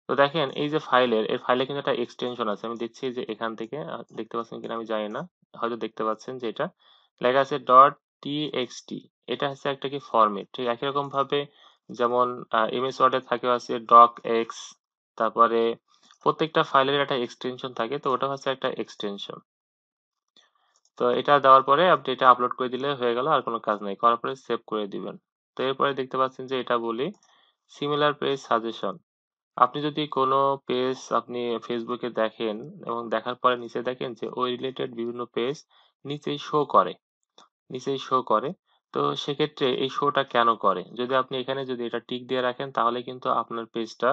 তো দেখেন এই যে এর ফাইলে কিন্তু একটা এক্সটেনশন আছে, আমি দিচ্ছি যে এখান থেকে দেখতে পাচ্ছেন কিনা আমি জানি না, হয়তো দেখতে পাচ্ছেন যে এটা লেখা আছে ডট টিএক্সটি। এটা হচ্ছে একটা কি ফরম্যাট, ঠিক একই রকম ভাবে যেমন এমএস ওয়ার্ডে থাকে আছে ডক এক্স, তারপরে প্রত্যেকটা ফাইলের একটা এক্সটেনশন থাকে, তো ওটা হচ্ছে একটা এক্সটেনশন। তো এটা দেওয়ার পরে আপনি এটা আপলোড করে দিলে হয়ে গেল, আর কোনো কাজ নেই, করার পরে সেভ করে দিবেন। তো এরপরে দেখতে পাচ্ছেন যে এটা বলি সিমিলার পেজ সাজেশন। আপনি যদি কোনো পেজ আপনি ফেসবুকে দেখেন এবং দেখার পরে নিচে দেখেন যে ওই রিলেটেড বিভিন্ন পেজ নিচেই শো করে, নিচেই শো করে। তো সেক্ষেত্রে এই শোটা কেন করে, যদি আপনি এখানে যদি এটা টিক দিয়ে রাখেন তাহলে কিন্তু আপনার পেজটা,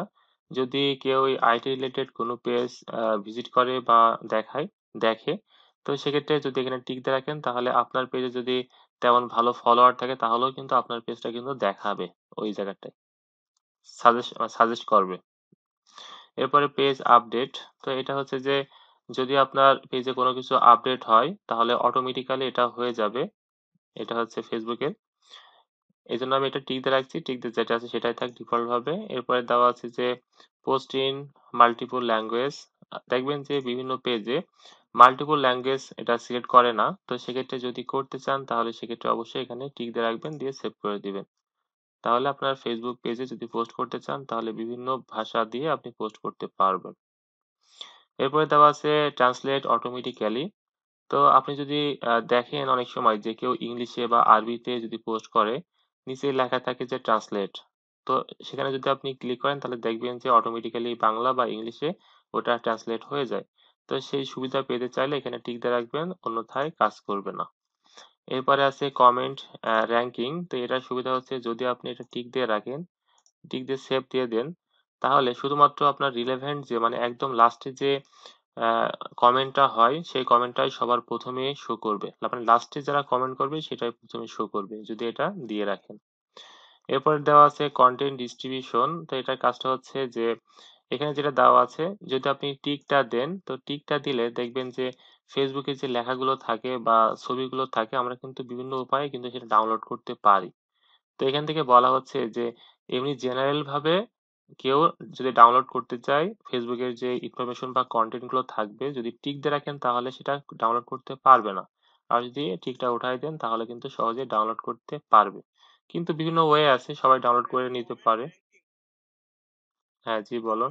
যদি কেউ ওই আইটি রিলেটেড কোনো পেজ ভিজিট করে বা দেখায় দেখে, তো সেক্ষেত্রে যদি এখানে টিক দিয়ে রাখেন তাহলে আপনার পেজে যদি তেমন ভালো ফলোয়ার থাকে তাহলেও কিন্তু আপনার পেজটা কিন্তু দেখাবে ওই জায়গাটায়, সাজেস্ট করবে। এরপরে পেজ আপডেট। তো এটা হচ্ছে যে যদি আপনার পেজে কোনো কিছু আপডেট হয় তাহলে অটোমেটিক্যালি এটা হয়ে যাবে, এটা হচ্ছে ফেসবুকের। এই জন্য আমি এটা টিক দিয়ে রাখছি, টিক দিয়ে যেটা আছে সেটাই থাক ডিফল্ট ভাবে। এরপরে দেওয়া আছে যে পোস্ট ইন মাল্টিপল ল্যাঙ্গুয়েজ। দেখবেন যে বিভিন্ন পেজে মাল্টিপল ল্যাঙ্গুয়েজ এটা সিলেক্ট করে না, তো সেক্ষেত্রে যদি করতে চান তাহলে সেক্ষেত্রে অবশ্যই এখানে টিক দিয়ে রাখবেন, দিয়ে সেভ করে দিবেন। তাহলে আপনার ফেসবুক পেজে যদি পোস্ট করতে চান তাহলে বিভিন্ন ভাষা দিয়ে আপনি পোস্ট করতে পারবেন। এরপরে দেওয়া আছে ট্রান্সলেট অটোমেটিক্যালি। তো আপনি যদি দেখেন অনেক সময় যে কেউ ইংলিশে বা আরবিতে যদি পোস্ট করে, নিচে লেখা থাকে যে ট্রান্সলেট। তো সেখানে যদি আপনি ক্লিক করেন তাহলে দেখবেন যে অটোমেটিক্যালি বাংলা বা ইংলিশে ওটা ট্রান্সলেট হয়ে যায়। তো সেই সুবিধা পেতে চাইলে এখানে টিক দিয়ে রাখবেন, অন্যথায় কাজ করবে না। এরপরে আছে কমেন্ট র্যাঙ্কিং। তো এটার সুবিধা হচ্ছে যদি আপনি এটা টিক দিয়ে রাখেন, টিক দিয়ে সেভ দিয়ে দেন, তাহলে শুধুমাত্র আপনার রিলেভেন্ট যে মানে একদম লাস্টে যে কমেন্টটা হয় সেই কমেন্টটাই সবার প্রথমে শো করবে, মানে লাস্টে যারা কমেন্ট করবে সেটাই প্রথমে শো করবে যদি এটা দিয়ে রাখেন। এরপরে দেওয়া আছে কন্টেন্ট ডিস্ট্রিবিউশন। তো এটার কাজটা হচ্ছে যে এখানে যেটা দেওয়া আছে, যদি আপনি টিকটা দেন, তো টিকটা দিলে দেখবেন যে ফেসবুকে যে লেখাগুলো থাকে বা ছবিগুলো থাকে আমরা কিন্তু বিভিন্ন উপায়ে কিন্তু সেটা ডাউনলোড করতে পারি। তো এখান থেকে বলা হচ্ছে যে এমনি জেনারেল ভাবে কেউ যদি ডাউনলোড করতে চায় ফেসবুকের যে ইনফরমেশন বা কন্টেন্ট গুলো থাকবে, যদি টিক দিয়ে রাখেন তাহলে সেটা ডাউনলোড করতে পারবে না। আর যদি টিকটা উঠাই দেন তাহলে কিন্তু সহজে ডাউনলোড করতে পারবে। কিন্তু বিভিন্ন ওয়ে আছে, সবাই ডাউনলোড করে নিতে পারে। হ্যাঁ, জি বলো।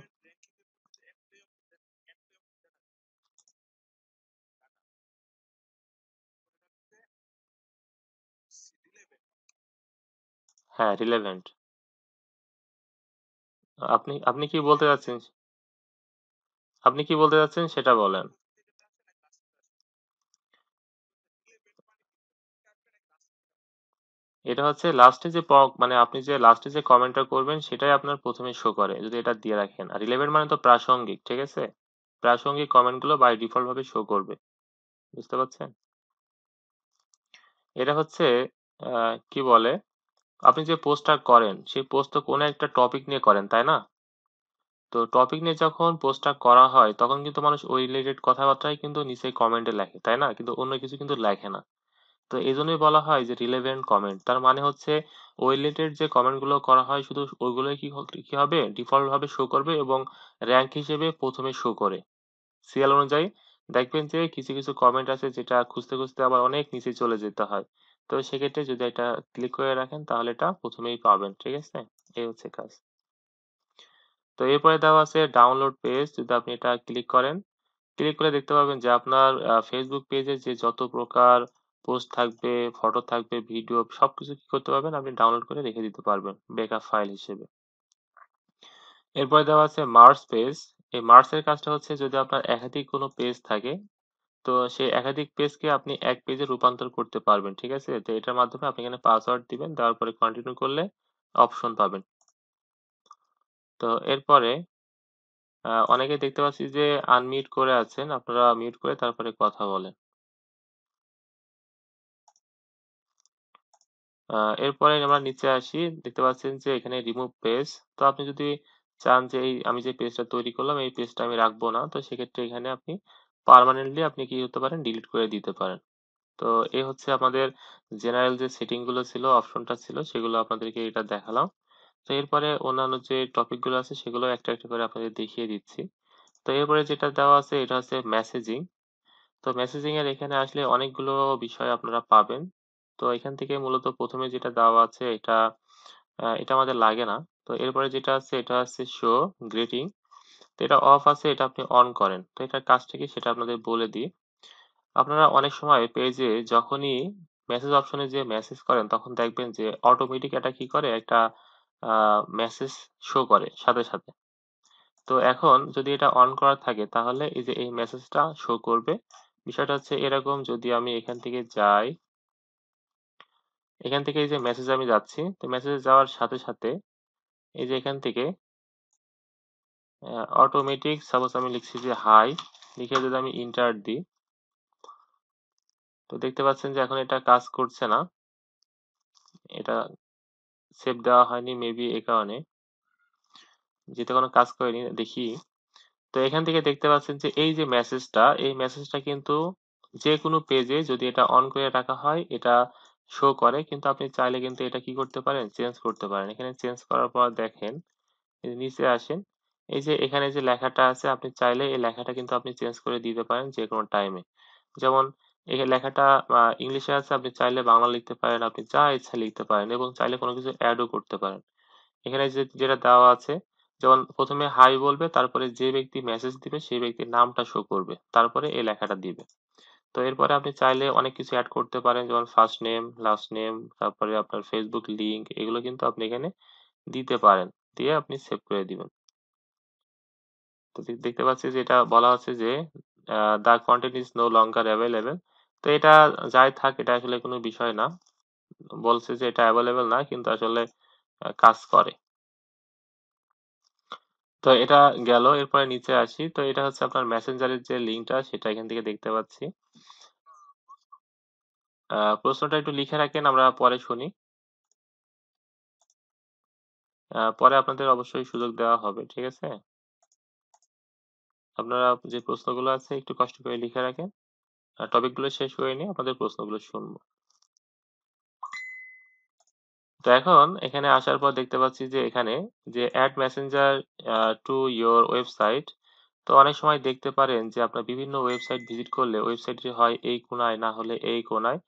হ্যাঁ, রিলেভেন্ট। আপনি আপনি কি বলতে চাচ্ছেন, আপনি কি বলতে চাচ্ছেন সেটা বলেন। এটা হচ্ছে লাস্টে যে মানে আপনি যে লাস্টে যে কমেন্টটা করবেন সেটাই আপনার প্রথমে শো করে যদি এটা দিয়ে রাখেন। আর রিলেভেন্ট মানে তো প্রাসঙ্গিক, ঠিক আছে? প্রাসঙ্গিক কমেন্ট গুলো বাই ডিফল্ট ভাবে শো করবে। বুঝতে পারছেন? এটা হচ্ছে কি বলে, আপনি যে পোস্টটা করেন সেই পোস্ট তো কোনো একটা টপিক নিয়ে করেন, তাই না? তো টপিক নিয়ে যখন পোস্টটা করা হয় তখন কিন্তু মানুষ ওই রিলেটেড কথাবার্তাই কিন্তু নিচে কমেন্টে লেখে, তাই না? কিন্তু অন্য কিছু কিন্তু লেখে না। তো এজন্যই বলা হয় যে রিলেভেন্ট কমেন্ট, তার মানে হচ্ছে ওই রিলেটেড যে কমেন্ট গুলো করা হয় শুধু ওইগুলোই কি হবে ডিফল্ট ভাবে শো করবে এবং র্যাঙ্ক হিসেবে প্রথমে শো করে সিরিয়াল অনুযায়ী। দেখবেন যে কিছু কিছু কমেন্ট আছে যেটা খুঁজতে খুঁজতে আবার অনেক নিচে চলে যেতে হয়। তো সেক্ষেত্রে যদি এটা ক্লিক করে রাখেন তাহলে এটা প্রথমেই পাবেন, ঠিক আছে? এই হচ্ছে কাজ। তো এরপরে দেওয়া আছে ডাউনলোড পেজ। যদি আপনি এটা ক্লিক করেন, ক্লিক করে দেখতে পাবেন যে আপনার ফেসবুক পেজে যে যত প্রকার পোস্ট থাকবে, ফটো থাকবে, ভিডিও সবকিছু কি করতে পারবেন, আপনি ডাউনলোড করে রেখে দিতে পারবেন ব্যাকআপ ফাইল হিসেবে। এরপরে দেওয়া আছে মার্জ পেজ। এই মার্জ এর কাজটা হচ্ছে যদি আপনার একাধিক কোনো পেজ থাকে, তো সেই একাধিক পেজকে আপনি এক পেজে রূপান্তর করতে পারবেন, ঠিক আছে? তো এটার মাধ্যমে আপনি এখানে পাসওয়ার্ড দিবেন, দেওয়ার পরে কন্টিনিউ করলে অপশন পাবেন। তো এরপরে অনেকে দেখতে পাচ্ছি যে আনমিউট করে আছেন। আপনারা মিউট করে তারপরে কথা বলেন। এরপরে আমরা নিচে আসি। দেখতে পাচ্ছেন যে এখানে রিমুভ পেজ। তো আপনি যদি চান যে আমি যে পেজটা তৈরি করলাম এই পেজটা আমি রাখবো না। তো সেক্ষেত্রে এখানে আপনি পার্মানেন্টলি আপনি কি করতে পারেন? ডিলিট করে দিতে পারেন। তো এই হচ্ছে আমাদের জেনারেল যে সেটিং গুলো ছিল, অপশনটা ছিল সেগুলো আপনাদেরকে এটা দেখালাম। তো এরপরে অন্যান্য যে টপিক গুলো আছে সেগুলো একটা একটা করে আপনাদের দেখিয়ে দিচ্ছি। তো এরপরে যেটা দেওয়া আছে এটা হচ্ছে মেসেজিং। তো মেসেজিং এর এখানে আসলে অনেকগুলো বিষয় আপনারা পাবেন। তো এখান থেকে মূলত প্রথমে যেটা দেওয়া আছে এটা আমাদের লাগে না। তো এরপরে যেটা আছে এটা হচ্ছে শো গ্রিটিং। তো এটা অফ আছে, এটা আপনি অন করেন। তো এটার কাজটা কি সেটা আপনাদের বলে দিই। আপনারা অনেক সময় পেজে যখনই মেসেজ অপশনে যে মেসেজ করেন তখন দেখবেন যে অটোমেটিক এটা কি করে একটা মেসেজ শো করে সাথে সাথে। তো এখন যদি এটা অন করা থাকে তাহলে এই যে এই মেসেজটা শো করবে। বিষয়টা হচ্ছে এরকম, যদি আমি এখান থেকে যাই, এখান থেকে এই যে মেসেজ আমি যাচ্ছি, তো মেসেজে যাওয়ার সাথে সাথে এই যে এখান থেকে অটোমেটিক সাপোজ আমি লিখছি যে হাই, লিখে যদি আমি ইন্টার দিই, তো দেখতে পাচ্ছেন যে এখন এটা কাজ করছে না। এটা সেভ দেওয়া হয়নি মেবি এই কারণে, যেটা কোনো কাজ করেনি দেখি। তো এখান থেকে দেখতে পাচ্ছেন যে এই যে মেসেজটা, এই মেসেজটা কিন্তু যে কোনো পেজে যদি এটা অন করে রাখা হয় এটা শো করে, কিন্তু আপনি চাইলে কিন্তু এটা কি করতে পারেন? চেঞ্জ করতে পারেন। এখানে চেঞ্জ করার পর দেখেন, এই যে নিচে আসেন, এই যে এখানে যে লেখাটা আছে আপনি চাইলে এই লেখাটা কিন্তু আপনি চেঞ্জ করে দিতে পারেন যে কোনো টাইমে। যেমন এই লেখাটা ইংলিশে আছে, আপনি চাইলে বাংলা লিখতে পারেন, আপনি যা ইচ্ছা লিখতে পারেন এবং চাইলে কোনো কিছু অ্যাডও করতে পারেন। এখানে যেটা দেওয়া আছে, যেমন প্রথমে হাই বলবে, তারপরে যে ব্যক্তি মেসেজ দিবে সেই ব্যক্তির নামটা শো করবে, তারপরে এই লেখাটা দিবে। তো এরপরে আপনি চাইলে অনেক কিছু অ্যাড করতে পারেন, যেমন ফার্স্ট নেম, লাস্ট নেম, তারপরে আপনার ফেসবুক লিংক, এগুলো কিন্তু আপনি এখানে দিতে পারেন। দিয়ে আপনি সেভ করে দিবেন। তো দেখতে পাচ্ছি যে এটা বলা হচ্ছে যে the content is no longer available. তো এটা যাই থাক, এটা আসলে কোনো বিষয় না। বলছে যে এটা অ্যাভেলেবেল না, কিন্তু আসলে কাজ করে। তো এটা গেল, এরপরে নিচে আসি। তো এটা হচ্ছে আপনার মেসেঞ্জারের যে লিঙ্কটা সেটা এখান থেকে দেখতে পাচ্ছি। প্রশ্নটা একটু লিখে রাখেন, আমরা পরে শুনি। পরে আপনাদের অবশ্যই সুযোগ দেওয়া হবে, ঠিক আছে? আপনারা যে প্রশ্নগুলো আছে একটু কষ্ট করে লিখে রাখেন। টপিকগুলো শেষ করে নিয়ে আপনাদের প্রশ্নগুলো শুনবো। তো এখন এখানে আসার পর দেখতে পাচ্ছি যে এখানে যে add messenger to your website. তো অনেক সময় দেখতে পারেন যে আপনার বিভিন্ন ওয়েবসাইট ভিজিট করলে ওয়েবসাইটটি হয় এই কোণায় না হলে এই কোণায়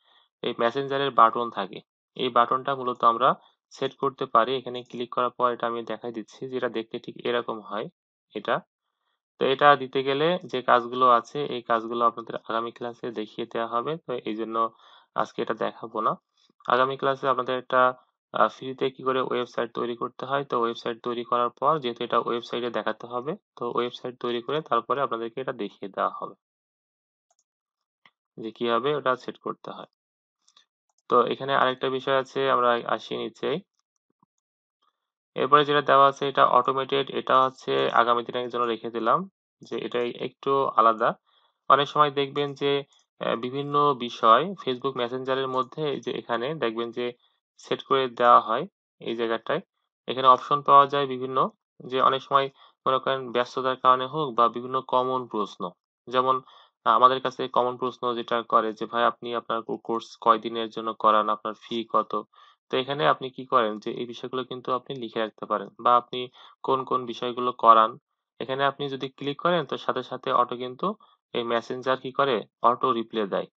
এই মেসেঞ্জারের বাটন থাকে। এই বাটনটা মূলত আমরা সেট করতে পারি। এখানে ক্লিক করার পর এটা আমি দেখাই দিচ্ছি, যেটা দেখতে ঠিক এরকম হয় এটা। তো এটা দিতে গেলে যে কাজগুলো আছে এই কাজগুলো আপনাদের আগামী ক্লাসে দেখিয়ে দেওয়া হবে, তো এই জন্য আজকে এটা দেখাবো না। আগামী ক্লাসে আপনাদের একটা ফ্রিতে কি করে ওয়েবসাইট তৈরি করতে হয়, তো ওয়েবসাইট তৈরি করার পর যেহেতু এটা ওয়েবসাইটে দেখাতে হবে, তো ওয়েবসাইট তৈরি করে তারপরে আপনাদেরকে এটা দেখিয়ে দেওয়া হবে যে কিভাবে ওটা সেট করতে হয়। তো এখানে আরেকটা বিষয় আছে, আমরা আসি নিচে। এরপরে যেটা দেওয়া আছে এটা অটোমেটেড, এটা হচ্ছে আগামী দিনের জন্য রেখে দিলাম, যে এটা একটু আলাদা। অনেক সময় দেখবেন যে বিভিন্ন বিষয় ফেসবুক মেসেঞ্জারের মধ্যে এই যে এখানে দেখবেন যে সেট করে দেওয়া হয় এই জায়গাটায়। এখানে অপশন পাওয়া যায় বিভিন্ন, যে অনেক সময় মনে করেন ব্যস্ততার কারণে হোক বা বিভিন্ন কমন প্রশ্ন, যেমন আমাদের কাছে কমন প্রশ্ন যেটা করে যে ভাই আপনি আপনার কোর্স কয়দিনের জন্য করান, আপনার ফি কত। তো এখানে আপনি কি করেন যে এই বিষয়গুলো কিন্তু আপনি লিখে রাখতে পারেন, বা আপনি কোন কোন বিষয়গুলো করান। এখানে আপনি যদি ক্লিক করেন তো সাথে সাথে অটো কিন্তু এই মেসেঞ্জার কি করে, অটো রিপ্লাই দেয়।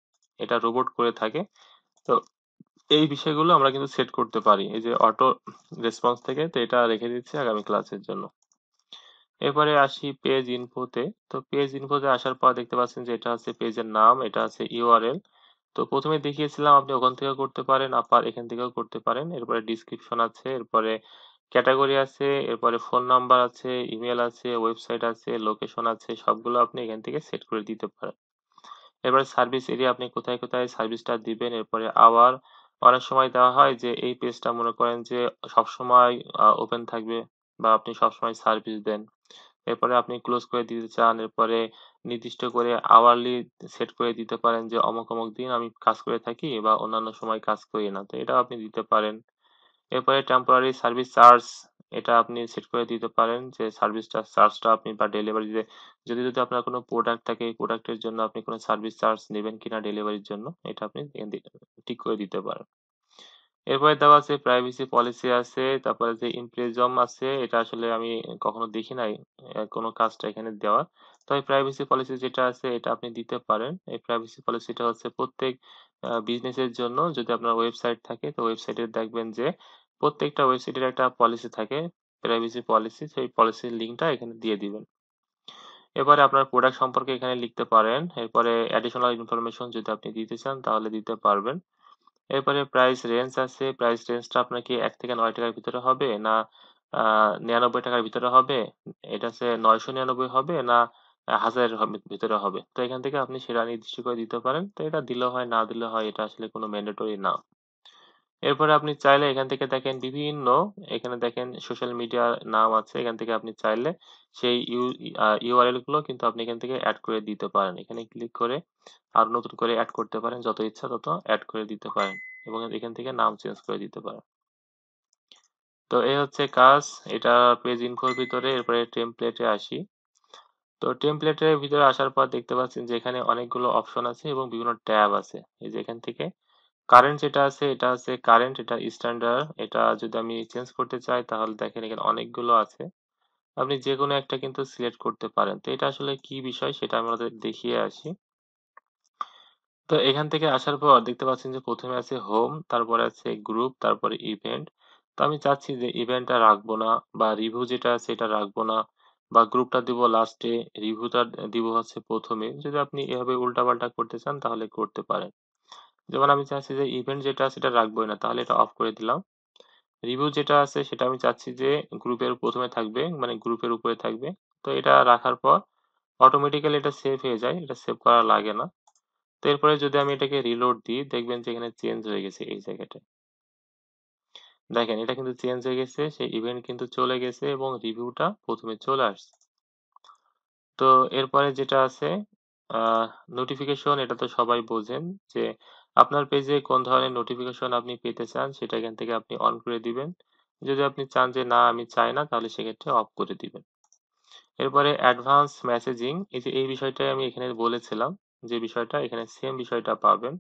এটা রোবট করে থাকে। তো এই বিষয়গুলো আমরা কিন্তু সেট করতে পারি এই যে অটো রেসপন্স থেকে। তো এটা রেখে দিচ্ছি আগামী ক্লাসের জন্য। এরপরে আসি পেজ ইনফোতে। তো পেজ ইনফোতে আসার পর দেখতে পাচ্ছেন যে এটা হচ্ছে পেজের নাম, এটা আছে ইউআরএল। তো প্রথমে দেখিয়েছিলাম আপনি ওখান থেকেও করতে পারেন, আবার এখান থেকেও করতে পারেন। এরপরে ডিসক্রিপশন আছে, এরপরে ক্যাটাগরি আছে, এরপরে ফোন নাম্বার আছে, ইমেল আছে, ওয়েবসাইট আছে, লোকেশন আছে, সবগুলো আপনি এখান থেকে সেট করে দিতে পারেন। এরপরে সার্ভিস এরিয়া, আপনি কোথায় কোথায় সার্ভিসটা দিবেন, এরপরে আওয়ার, অনেক সময় দেওয়া হয় যে এই পেজটা মনে করেন যে সবসময় ওপেন থাকবে বা আপনি সবসময় সার্ভিস দেন। এরপরে আপনি ক্লোজ করে দিতে চান। এরপরে নির্দিষ্ট করে আওয়ারলি সেট করে দিতে পারেন যে অমুক, অমুক দিন আমি কাজ করে থাকি বা অন্যান্য সময় কাজ করি না। তো এটাও আপনি দিতে পারেন। এরপরে টেম্পোরারি সার্ভিস চার্জ এটা আপনি সেট করে দিতে পারেন যে চার্জটা আপনি বা ডেলিভারিতে যদি আপনার কোনো প্রোডাক্ট থাকে এই প্রোডাক্টের জন্য আপনি কোনো সার্ভিস চার্জ নেবেন কিনা ডেলিভারির জন্য এটা আপনি এখান থেকে ঠিক করে দিতে পারেন। এরপরে দেওয়া আছে প্রাইভেসি পলিসি আছে, তারপরে যে ইমপ্রেজম আছে এটা আসলে আমি কখনো দেখি নাই কোনো কাজটা এখানে দেওয়া। তবে প্রাইভেসি পলিসি যেটা আছে এটা আপনি দিতে পারেন। এই প্রাইভেসি পলিসিটা হচ্ছে প্রত্যেক বিজনেসের জন্য যদি আপনার ওয়েবসাইট থাকে তো ওয়েবসাইটে দেখবেন যে প্রত্যেকটা ওয়েবসাইটের একটা পলিসি থাকে, প্রাইভেসি পলিসি, সেই পলিসির লিঙ্কটা এখানে দিয়ে দিবেন। এবারে আপনার প্রোডাক্ট সম্পর্কে এখানে লিখতে পারেন। এরপরে অ্যাডিশনাল ইনফরমেশন যদি আপনি দিতে চান তাহলে দিতে পারবেন। এরপরে প্রাইস রেঞ্জ আছে। প্রাইস রেঞ্জটা আপনার কি ৳১ থেকে ৳৯ ভিতরে হবে? না ৳৯৯ ভিতরে হবে? এটা হচ্ছে ৯৯৯ হবে না ১,০০০ এর ভিতরে হবে? তো এখান থেকে আপনি সেটা নির্দিষ্ট করে দিতে পারেন। তো এটা দিলেও হয়, না দিলেও হয়। এটা আসলে কোনো ম্যান্ডেটরি না। এরপরে আপনি চাইলে এখান থেকে দেখেন বিভিন্ন এখানে দেখেন সোশ্যাল মিডিয়ার নাম আছে। এখান থেকে আপনি চাইলে সেই ইউআরএল গুলো কিন্তু আপনি এখান থেকে এড করে দিতে পারেন। এখানে ক্লিক করে আর নতুন করে এড করতে পারেন। যত ইচ্ছা তত এড করে দিতে পারেন এবং এখান থেকে নাম চেঞ্জ করে দিতে পারেন। তো এই হচ্ছে কাজ। এটা পেজ ইনফোর ভিতরে। এরপরে টেমপ্লেটে আসি। তো টেমপ্লেটের ভিতরে আসার পর দেখতে পাচ্ছেন যে এখানে অনেকগুলো অপশন আছে এবং বিভিন্ন ট্যাব আছে। এই যে এখান থেকে কারেন্ট যেটা আছে এটা হচ্ছে কারেন্ট, এটা স্ট্যান্ডার্ড। এটা যদি আমি চেঞ্জ করতে চাই তাহলে দেখেন এখানে অনেকগুলো আছে। আপনি যেকোনো একটা কিন্তু সিলেক্ট করতে পারেন। তো এটা আসলে কি বিষয় সেটা আমাদের দেখিয়ে আসি। তো এখান থেকে আসার পর দেখতে পাচ্ছেন যে প্রথমে আছে হোম, তারপরে আছে গ্রুপ, তারপরে ইভেন্ট। তো আমি চাচ্ছি যে ইভেন্টটা রাখবো না বা রিভিউ যেটা আছে এটা রাখবো না বা গ্রুপটা দিব লাস্টে, রিভিউটা দিব হচ্ছে প্রথমে। যদি আপনি এভাবে উল্টাপাল্টা করতে চান তাহলে করতে পারেন। যেমন আমি চাচ্ছি যে ইভেন্ট যেটা আছে এটা রাখবোই না, তাহলে এটা অফ করে দিলাম। রিভিউ যেটা আছে সেটা আমি চাচ্ছি যে গ্রুপের প্রথমে থাকবে, মানে গ্রুপের উপরে থাকবে। তো এটা রাখার পর অটোমেটিক্যালি এটা সেভ হয়ে যায়, এটা সেভ করা লাগে না। তো এরপরে যদি আমি এটাকে রিলোড দিই দেখবেন যে এখানে চেঞ্জ হয়ে গেছে এই জায়গাটায়। দেখেন এটা কিন্তু চেঞ্জ হয়ে গেছে, সেই ইভেন্ট কিন্তু চলে গেছে এবং রিভিউটা প্রথমে চলে আসছে। তো এরপরে যেটা আছে আহ নোটিফিকেশন, এটা তো সবাই বোঝেন যে আপনার পেজে কোন ধরনের নোটিফিকেশন আপনি পেতে চান সেটা এখান থেকে আপনি অন করে দিবেন। যদি আপনি চান যে না আমি চাই না তাহলে সেক্ষেত্রে অফ করে দিবেন। এরপরে অ্যাডভান্স মেসেজিং, এই যে এই বিষয়টাই আমি এখানে বলেছিলাম, যে বিষয়টা এখানে সেম বিষয়টা পাবেন।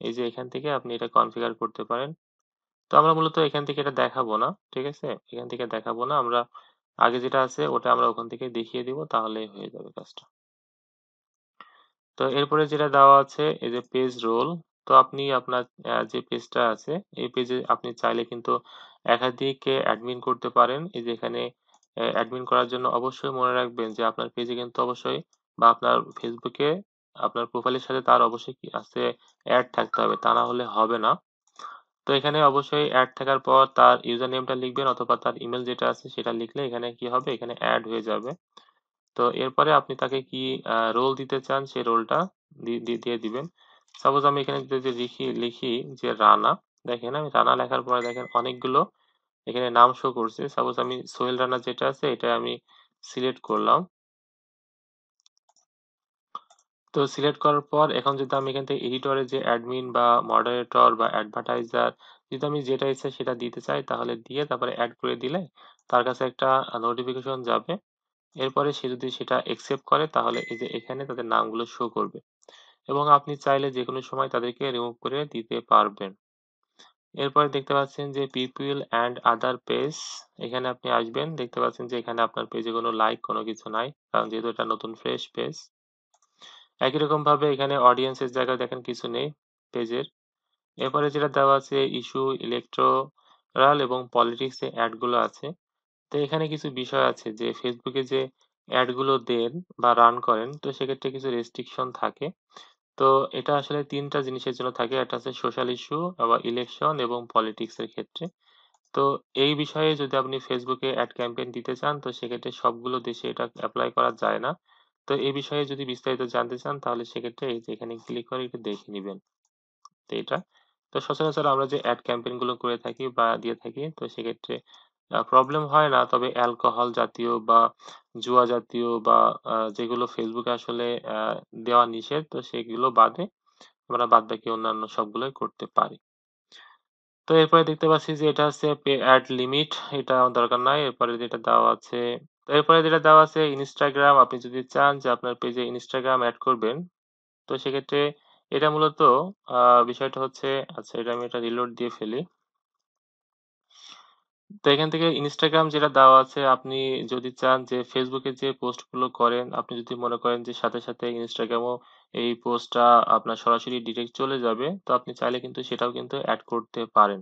এই যে এখান থেকে আপনি এটা কনফিগার করতে পারেন। তো আমরা মূলত এখান থেকে এটা দেখাবো না, ঠিক আছে? এখান থেকে দেখাবো না, আমরা আগে যেটা আছে ওটা আমরা ওখান থেকে দেখিয়ে দিব, তাহলেই হয়ে যাবে কাজটা। তো এরপরে যেটা দেওয়া আছে এই যে পেজ রোল। তো আপনি আপনার যে পেজটা আছে এই পেজে আপনি চাইলে কিন্তু একাধিক অ্যাডমিন করতে পারেন। এই যে এখানে অ্যাডমিন করার জন্য অবশ্যই মনে রাখবেন যে আপনার পেজে কিন্তু অবশ্যই বা আপনার ফেসবুকে আপনার প্রোফাইলের সাথে তার অবশ্যই কি আছে, অ্যাড থাকতে হবে, তা না হলে হবে না। তো এখানে অবশ্যই অ্যাড থাকার পর তার ইউজার নেমটা লিখবেন অথবা তার ইমেল যেটা আছে সেটা লিখলে এখানে কি হবে, এখানে অ্যাড হয়ে যাবে। তো এরপরে আপনি তাকে কি রোল দিতে চান সেই রোলটা দিয়ে দিবেন। সাপোজ আমি এখানে যদি লিখি যে রানা, দেখেন আমি রানা লেখার পরে দেখেন অনেকগুলো এখানে নাম শো করছে। সাপোজ আমি সোহেল রানা যেটা আছে এটা আমি সিলেক্ট করলাম। তো সিলেক্ট করার পর এখন যদি আমি এখান থেকে এডিটরে যে অ্যাডমিন বা মডারেটর বা অ্যাডভার্টাইজার যদি আমি যেটা ইচ্ছা সেটা দিতে চাই তাহলে দিয়ে তারপরে অ্যাড করে দিলে তার কাছে একটা নোটিফিকেশন যাবে। এরপরে সে যদি সেটা একসেপ্ট করে তাহলে এই যে এখানে তাদের নামগুলো শো করবে এবং আপনি চাইলে যে কোনো সময় তাদেরকে রিমুভ করে দিতে পারবেন। এরপরে দেখতে পাচ্ছেন যে পিপল অ্যান্ড আদার পেজ, এখানে আপনি আসবেন, দেখতে পাচ্ছেন যে এখানে আপনার পেজে কোনো লাইক কোনো কিছু নাই, কারণ যেহেতু এটা নতুন ফ্রেশ পেজ। একই রকম ভাবে এখানে অডিয়েন্সের জায়গায় দেখেন কিছু নেই পেজের। এরপরে যেটা দেওয়া আছে ইস্যু, ইলেকটোরাল এবং পলিটিক্স এ অ্যাড গুলো আছে। তো এখানে কিছু বিষয় আছে যে ফেসবুকে যে অ্যাড গুলো দেন বা রান করেন তো সেক্ষেত্রে কিছু রেস্ট্রিকশন থাকে। তো এটা আসলে তিনটা জিনিসের জন্য থাকে, একটা হচ্ছে সোশ্যাল ইস্যু আবার ইলেকশন এবং পলিটিক্স এর ক্ষেত্রে। তো এই বিষয়ে যদি আপনি ফেসবুকে অ্যাড ক্যাম্পেইন দিতে চান তো সেক্ষেত্রে সবগুলো দেশে এটা অ্যাপ্লাই করা যায় না। তো এই বিষয়ে যদি বিস্তারিত জানতে চান তাহলে সেক্ষেত্রে এই যে এখানে ক্লিক করে একটু দেখে নিবেন। তো এটা তো সচরাচর আমরা যে অ্যাড ক্যাম্পেইন গুলো করে থাকি বা দিয়ে থাকি, তো সেক্ষেত্রে প্রবলেম হয় না। তবে অ্যালকোহল জাতীয় বা জুয়া জাতীয় বা যেগুলো ফেসবুকে আসলে আ দেওয়া নিষেধ, তো সেগুলো বাদে আমরা বাদবাকি অন্যান্য সবগুলোই করতে পারি। তো এরপরে দেখতে পাচ্ছি যে এটা হচ্ছে পে অ্যাড লিমিট, এটা আমার দরকার নাই। এরপরে যেটা দেওয়া আছে, তো এরপরে যেটা দেওয়া আছে Instagram, আপনি যদি চান যে আপনার পেজে Instagram এড করবেন, তো সেক্ষেত্রে এটা মূলত আ বিষয়টা হচ্ছে, আচ্ছা এটা আমি এটা রিলোড দিয়ে ফেলি। তো এখান থেকে Instagram যেটা দেওয়া আছে, আপনি যদি চান যে Facebook এ যে পোস্ট গুলো করেন, আপনি যদি মনে করেন যে সাথে, সাথে Instagram এও এই পোস্টটা আপনার সরাসরি ডিরেক্ট চলে যাবে, তো আপনি চাইলে কিন্তু সেটাও কিন্তু এড করতে পারেন।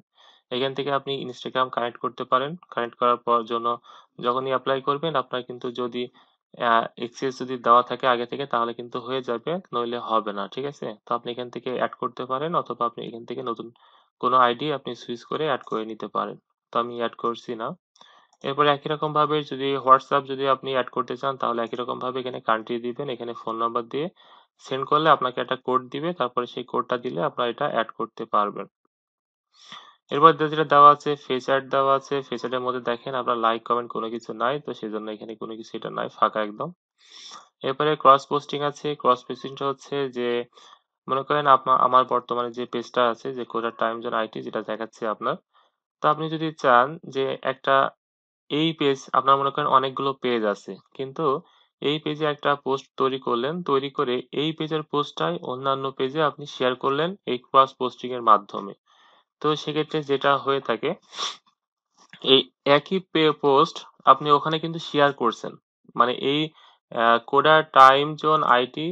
এখান থেকে আপনি Instagram কানেক্ট করতে পারেন। কানেক্ট করার পর জন্য যখনই এপ্লাই করবেন, আপনার কিন্তু যদি অ্যা অ্যাক্সেস যদি দেওয়া থাকে আগে থেকে, তাহলে কিন্তু হয়ে যাবে, নইলে হবে না। ঠিক আছে? তো আপনি এখান থেকে এড করতে পারেন, অথবা আপনি এখান থেকে নতুন কোনো আইডি আপনি সুইচ করে এড করে নিতে পারেন। তো আমি এড করছি না। এরপরে একই রকম ভাবে যদি WhatsApp যদি আপনি এড করতে চান, তাহলে একই রকম ভাবে এখানে কান্ট্রি দিবেন, এখানে ফোন নাম্বার দিয়ে সেন্ড করলে আপনাকে একটা কোড দিবে। তারপরে সেই কোডটা দিলে আপনারা এটা এড করতে পারবেন। এরপর যেটা দেওয়া আছে, ফেস অ্যাড দেওয়া আছে। ফেস অ্যাড এর মধ্যে দেখেন আপনার লাইক কমেন্ট কোনো কিছু নাই। তো সেজন্য এখানে কোনো কিছু এটা নাই, ফাঁকা একদম। এরপরে ক্রস পোস্টিং আছে। ক্রস পোস্টিংটা হচ্ছে যে, মনে করেন আমার বর্তমানে যে পেজটা আছে, যে কোটার টাইম জোন আইটি যেটা দেখাচ্ছে আপনার। তো আপনি যদি চান যে একটা, এই পেজ আপনার মনে করেন অনেকগুলো পেজ আছে। কিন্তু এই পেজে একটা পোস্ট তৈরি করলেন। তৈরি করে এই পেজের পোস্টটাই অন্যান্য পেজে আপনি শেয়ার করলেন এই ক্রস পোস্টিং এর মাধ্যমে। তো সেক্ষেত্রে যেটা হয়ে থাকে, এই একই পোস্ট আপনি ওখানে কিন্তু শেয়ার করছেন। মানে এই কোডা টাইম জোন আইটি,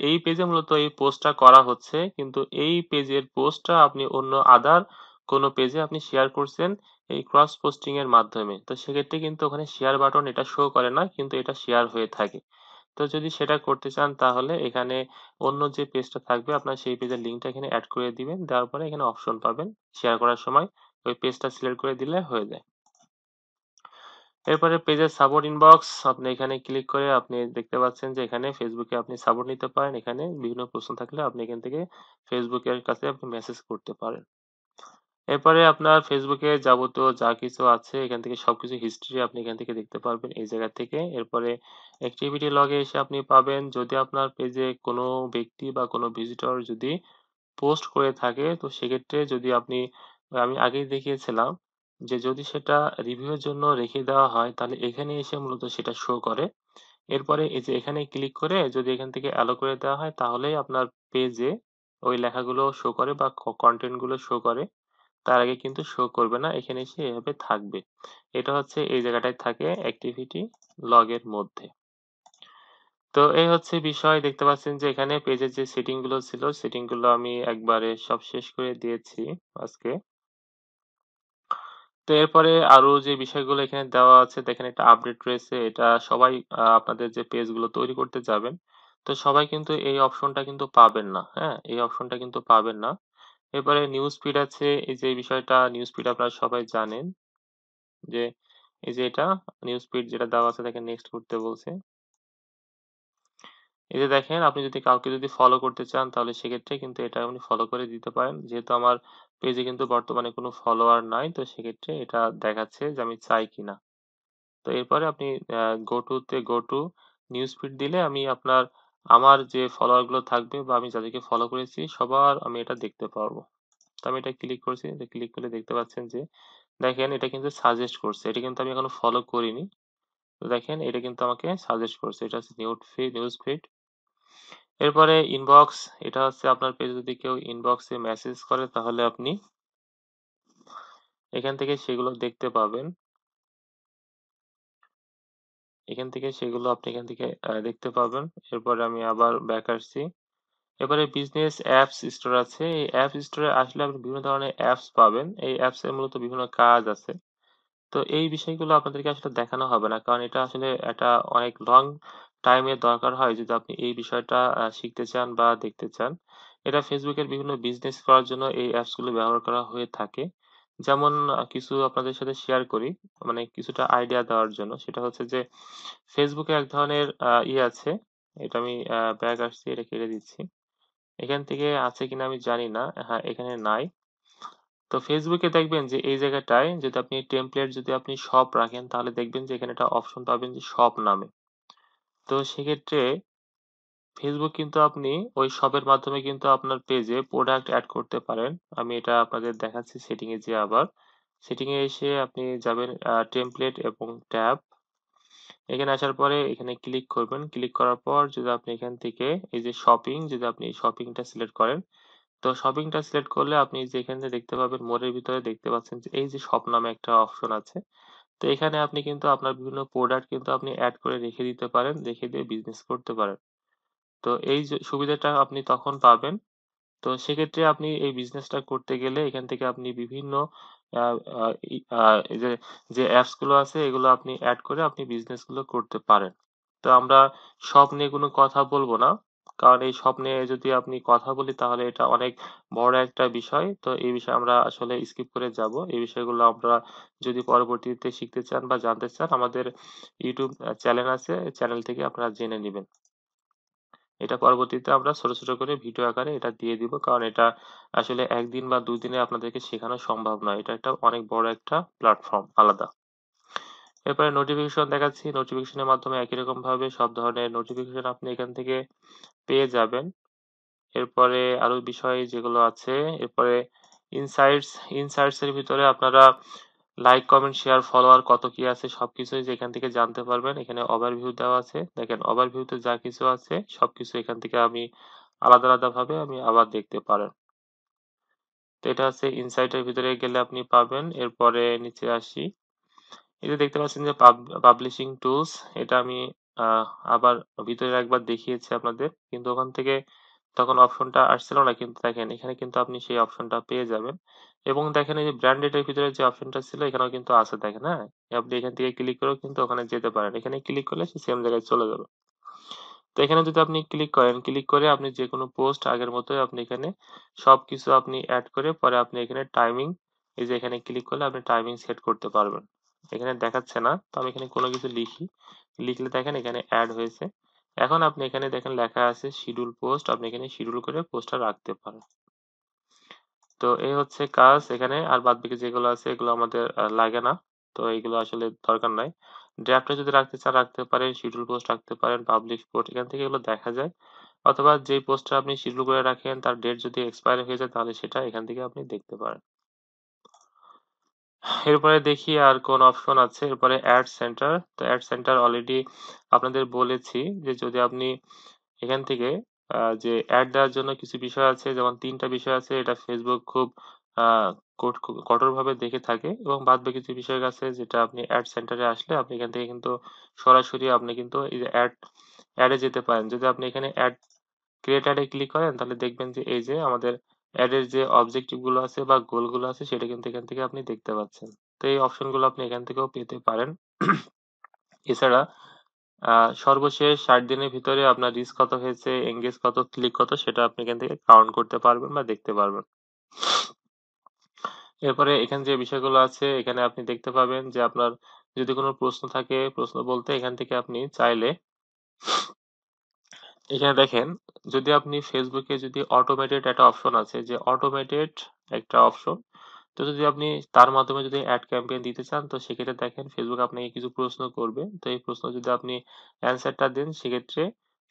এই পেজে মূলত এই পোস্টটা করা হচ্ছে, কিন্তু এই পেজের পোস্টটা আপনি অন্য আদার কোনো পেজে আপনি শেয়ার করছেন এই ক্রস পোস্টিং এর মাধ্যমে। তো সেক্ষেত্রে কিন্তু ওখানে শেয়ার বাটন এটা শো করে না, কিন্তু এটা শেয়ার হয়ে থাকে। তো যদি সেটা করতে চান, তাহলে এখানে অন্য যে পেজটা থাকবে আপনার সেই পেজের লিঙ্কটা এখানে এড করে দিবেন। দেওয়ার পরে এখানে অপশন পাবেন শেয়ার করার সময়, ওই পেজটা সিলেক্ট করে দিলে হয়ে যায়। এরপরে পেজের সাপোর্ট ইনবক্স, আপনি এখানে ক্লিক করে আপনি দেখতে পাচ্ছেন যে এখানে ফেসবুকে আপনি সাপোর্ট নিতে পারেন। এখানে বিভিন্ন প্রশ্ন থাকলে আপনি এখান থেকে ফেসবুকের কাছে আপনি মেসেজ করতে পারেন। এরপরে আপনার ফেসবুকে যাবতীয় যা কিছু আছে এখান থেকে সবকিছু হিস্ট্রি আপনি এখান থেকে দেখতে পারবেন এই জায়গা থেকে। এরপরে অ্যাক্টিভিটি লগে এসে আপনি পাবেন যদি আপনার পেজে কোনো ব্যক্তি বা কোনো ভিজিটর যদি পোস্ট করে থাকে, তো সেক্ষেত্রে যদি আপনি, আমি আগেই দেখিয়েছিলাম যে যদি সেটা রিভিউ এর জন্য রেখে দেওয়া হয়, তাহলে এখানে এসে মূলত সেটা শো করে। এরপরে এই যে এখানে ক্লিক করে যদি এখান থেকে অ্যালো করে দেওয়া হয়, তাহলেই আপনার পেজে ওই লেখাগুলো শো করে বা কন্টেন্ট গুলো শো করে। তার আগে কিন্তু শো করবে না, এখানে এসে এভাবে থাকবে। এটা হচ্ছে এই জায়গাটায় থাকে অ্যাক্টিভিটি লগ এর মধ্যে। তো এই হচ্ছে বিষয়, দেখতে পাচ্ছেন যে এখানে পেজের যে সেটিং গুলো ছিল, সেটিং গুলো আমি একবারে সব শেষ করে দিয়েছি আজকে। তো এরপরে আরো যে বিষয়গুলো এখানে দেওয়া আছে, দেখেন একটা আপডেট রয়েছে। এটা সবাই আপনাদের যে পেজ গুলো তৈরি করতে যাবেন, তো সবাই কিন্তু এই অপশনটা কিন্তু পাবেন না। হ্যাঁ, এই অপশনটা কিন্তু পাবেন না। এরপরে নিউজ ফিড আছে। এই যে বিষয়টা, নিউজ ফিড আপনারা সবাই জানেন যে, এই যে এটা নিউজ ফিড যেটা দেওয়া আছে, দেখেন নেক্সট করতে বলছে। এই যে দেখেন, আপনি যদি কাউকে যদি ফলো করতে চান, তাহলে সেক্ষেত্রে কিন্তু এটা আপনি ফলো করে দিতে পারেন। যেহেতু আমার পেজে কিন্তু বর্তমানে কোনো ফলোয়ার নাই, তো সেক্ষেত্রে এটা দেখাচ্ছে যে আমি চাই কিনা। তো এরপরে আপনি গো টু তে গো টু নিউজ ফিড দিলে আমি আপনার, আমার যে ফলোয়ার গুলো থাকবে বা আমি যাদেরকে ফলো করেছি সবার আমি এটা দেখতে পারবো। তো আমি এটা ক্লিক করছি। ক্লিক করলে দেখতে পাচ্ছেন যে, দেখেন এটা কিন্তু সাজেস্ট করছে। এটা কিন্তু আমি এখনো ফলো করিনি। তো দেখেন এটা কিন্তু আমাকে সাজেস্ট করছে। এটা হচ্ছে নিউজ ফিড। এরপরে ইনবক্স, এটা হচ্ছে আপনার পেজে যদি কেউ ইনবক্সে মেসেজ করে, তাহলে আপনি এখান থেকে সেগুলো দেখতে পাবেন। এখান থেকে সেগুলো আপনি এখান থেকে দেখতে পাবেন। এরপরে আমি আবার ব্যাক আসছি। এবারে বিজনেস অ্যাপস স্টোর আছে। এই অ্যাপস স্টোরে আসলে আপনি বিভিন্ন ধরনের অ্যাপস পাবেন। এই অ্যাপস এর মূলত বিভিন্ন কাজ আছে। তো এই বিষয়গুলো আপনাদেরকে আসলে দেখানো হবে না। কারণ এটা আসলে একটা অনেক লং টাইমের দরকার হয় যদি আপনি এই বিষয়টা শিখতে চান বা দেখতে চান। এটা Facebook এর বিভিন্ন বিজনেস করার জন্য এই অ্যাপস গুলো ব্যবহার করা হয়ে থাকে। যেমন কিছু আপনাদের সাথে শেয়ার করি, মানে কিছুটা আইডিয়া দেওয়ার জন্য। সেটা হচ্ছে যে Facebook এ এক ধরনের ইয়ে আছে। এটা আমি ব্যাক আসছি, এটা কেটে দিচ্ছি। এখান থেকে আছে কিনা আমি জানি না। হ্যাঁ, এখানে নাই। তো ফেসবুকে দেখবেন যে এই জায়গাটায় যদি আপনি টেমপ্লেট যদি আপনি শপ রাখেন তাহলে দেখবেন যে এখানে একটা অপশন পাবেন যে শপ নামে। তো সেক্ষেত্রে ফেসবুক কিন্তু আপনি ওই শপের মাধ্যমে কিন্তু আপনার পেজে প্রোডাক্ট এড করতে পারেন। আমি এটা আপনাদের দেখাচ্ছি সেটিং এ যেয়ে আবার। সেটিং এ এসে আপনি যাবেন টেমপ্লেট এবং ট্যাব। এখানে আসার পরে এখানে ক্লিক করবেন। ক্লিক করার পর যদি আপনি এখান থেকে এই যে শপিং যদি আপনি শপিংটা সিলেক্ট করেন, তো শপিংটা সিলেক্ট করলে আপনি যে এখানে দেখতে পাবেন মোড়ের ভিতরে দেখতে পাচ্ছেন যে এই যে শপ নামে একটা অপশন আছে। তো এখানে আপনি কিন্তু আপনার বিভিন্ন প্রোডাক্ট কিন্তু আপনি এড করে রেখে দিতে পারেন, রেখে দিয়ে বিজনেস করতে পারেন। তো এই যে সুবিধাটা আপনি তখন পাবেন। তো সেক্ষেত্রে আপনি এই বিজনেসটা করতে গেলে এখান থেকে আপনি বিভিন্ন আহ, আহ, এই যে যে অ্যাপস গুলো আছে এগুলো আপনি অ্যাড করে আপনি বিজনেস গুলো করতে পারেন। তো আমরা সব নিয়ে কোনো কথা বলবো না, কারণ এই সব নিয়ে যদি আপনি কথা বলি তাহলে এটা অনেক বড় একটা বিষয়। তো এই বিষয়ে আমরা আসলে স্কিপ করে যাব। এই বিষয়গুলো আমরা যদি পরবর্তীতে শিখতে চান বা জানতে চান আমাদের ইউটিউব চ্যানেল আছে, চ্যানেল থেকে আপনারা জেনে নেবেন। এটা পরবর্তীতে আমরা ছোট ছোট করে ভিডিও আকারে এটা দিয়ে দিব, কারণ এটা আসলে একদিন বা দুদিনে আপনাদেরকে শেখানো সম্ভব নয়। এটা একটা অনেক বড় একটা প্ল্যাটফর্ম আলাদা। এরপরে নোটিফিকেশন দেখাচ্ছি। নোটিফিকেশনের মাধ্যমে একই রকম ভাবে সব ধরনের নোটিফিকেশন আপনি এখান থেকে পেয়ে যাবেন। এরপরে আরো বিষয় যেগুলো আছে, এরপরে ইনসাইটস। ইনসাইটস এর ভিতরে আপনারা লাইক কমেন্ট শেয়ার ফলোয়ার কত কি আছে সবকিছুই যে এখান থেকে জানতে পারবেন। এখানে ওভারভিউ দেওয়া আছে, দেখেন ওভারভিউতে যা কিছু আছে সবকিছু এখান থেকে আমি আলাদা আলাদা ভাবে আমি আবার দেখতে পারেন। তো এটা হচ্ছে ইনসাইটের ভিতরে গেলে আপনি পাবেন। এরপরে নিচে আসি, এই যে দেখতে পাচ্ছেন যে পাবলিশিং টুলস, এটা আমি আহ, আবার ভিতরে একবার দেখিয়েছি আপনাদের, কিন্তু ওখান থেকে তখন অপশনটা আসছিল না, কিন্তু দেখেন এখানে কিন্তু আপনি সেই অপশনটা পেয়ে যাবেন। এবং দেখেন এই যে ব্র্যান্ডেড এর ভিতরে যে অপশনটা ছিল এখানেও কিন্তু আছে, দেখেন। হ্যাঁ, আপনি এখান থেকে ক্লিক করেও কিন্তু ওখানে যেতে পারেন, এখানে ক্লিক করলে সে সেম জায়গায় চলে যাবে। তো এখানে যদি আপনি ক্লিক করেন, ক্লিক করে আপনি যে কোনো পোস্ট আগের মতোই আপনি এখানে সবকিছু আপনি অ্যাড করে পরে আপনি এখানে টাইমিং, এই যে এখানে ক্লিক করলে আপনি টাইমিং সেট করতে পারবেন। এখানে দেখাচ্ছে না, তো আমি এখানে কোনো কিছু লিখি, লিখলে দেখেন এখানে অ্যাড হয়েছে। এখন আপনি এখানে দেখেন লেখা আছে শিডিউল পোস্ট, আপনি এখানে শিডিউল করে পোস্টটা রাখতে পারেন। তো এই হচ্ছে কাজ এখানে। আর বাদ বাকি যেগুলো আছে এগুলো আমাদের লাগে না, তো এইগুলো আসলে দরকার নাই। ড্রাফটে যদি রাখতে চান রাখতে পারেন, শিডিউল পোস্ট রাখতে পারেন, পাবলিশ পোস্ট, এখান থেকে এগুলো দেখা যায়। অথবা যে পোস্টটা আপনি শিডিউল করে রাখেন তার ডেট যদি এক্সপায়ার হয়ে যায় তাহলে সেটা এখান থেকে আপনি দেখতে পারেন। এরপরে দেখি আর কোন অপশন আছে। এরপরে অ্যাড সেন্টার। তো অ্যাড সেন্টার অলরেডি আপনাদের বলেছি যে যদি আপনি এখান থেকে যে অ্যাড দেওয়ার জন্য কিছু বিষয় আছে, যেমন তিনটা বিষয় আছে, এটা ফেসবুক খুব আহ, কঠোরভাবে দেখে থাকে। এবং বাদ বাকি কিছু বিষয় আছে যেটা আপনি অ্যাড সেন্টারে আসলে আপনি এখান থেকে কিন্তু সরাসরি আপনি কিন্তু এই যে অ্যাডে যেতে পারেন। যদি আপনি এখানে অ্যাড ক্রিয়েট অ্যাডে ক্লিক করেন তাহলে দেখবেন যে এই যে আমাদের অ্যাডের যে অবজেক্টিভ গুলো আছে বা গোল গুলো আছে সেটা কিন্তু এখান থেকে আপনি দেখতে পাচ্ছেন। তো এই অপশন গুলো আপনি এখান থেকেও পেতে পারেন। এছাড়া সর্বশেষ 60 দিনের ভিতরে আপনার রিচ কত হয়েছে, এঙ্গেজ কত, ক্লিক কত, সেটা আপনি এখান থেকে কাউন্ট করতে পারবেন বা দেখতে পারবেন। এরপরে এখানে যে বিষয়গুলো আছে এখানে আপনি দেখতে পাবেন যে আপনার যদি কোনো প্রশ্ন থাকে, প্রশ্ন বলতে এখান থেকে আপনি চাইলে এখানে দেখেন, যদি আপনি ফেসবুকে যদি অটোমেটেড একটা অপশন আছে, যে অটোমেটেড একটা অপশন, তো যদি আপনি তার মাধ্যমে যদি অ্যাড ক্যাম্পেইন দিতে চান তো সেক্ষেত্রে দেখেন ফেসবুক আপনাকে কিছু প্রশ্ন করবে। তো এই প্রশ্ন যদি আপনি অ্যান্সারটা দেন সেক্ষেত্রে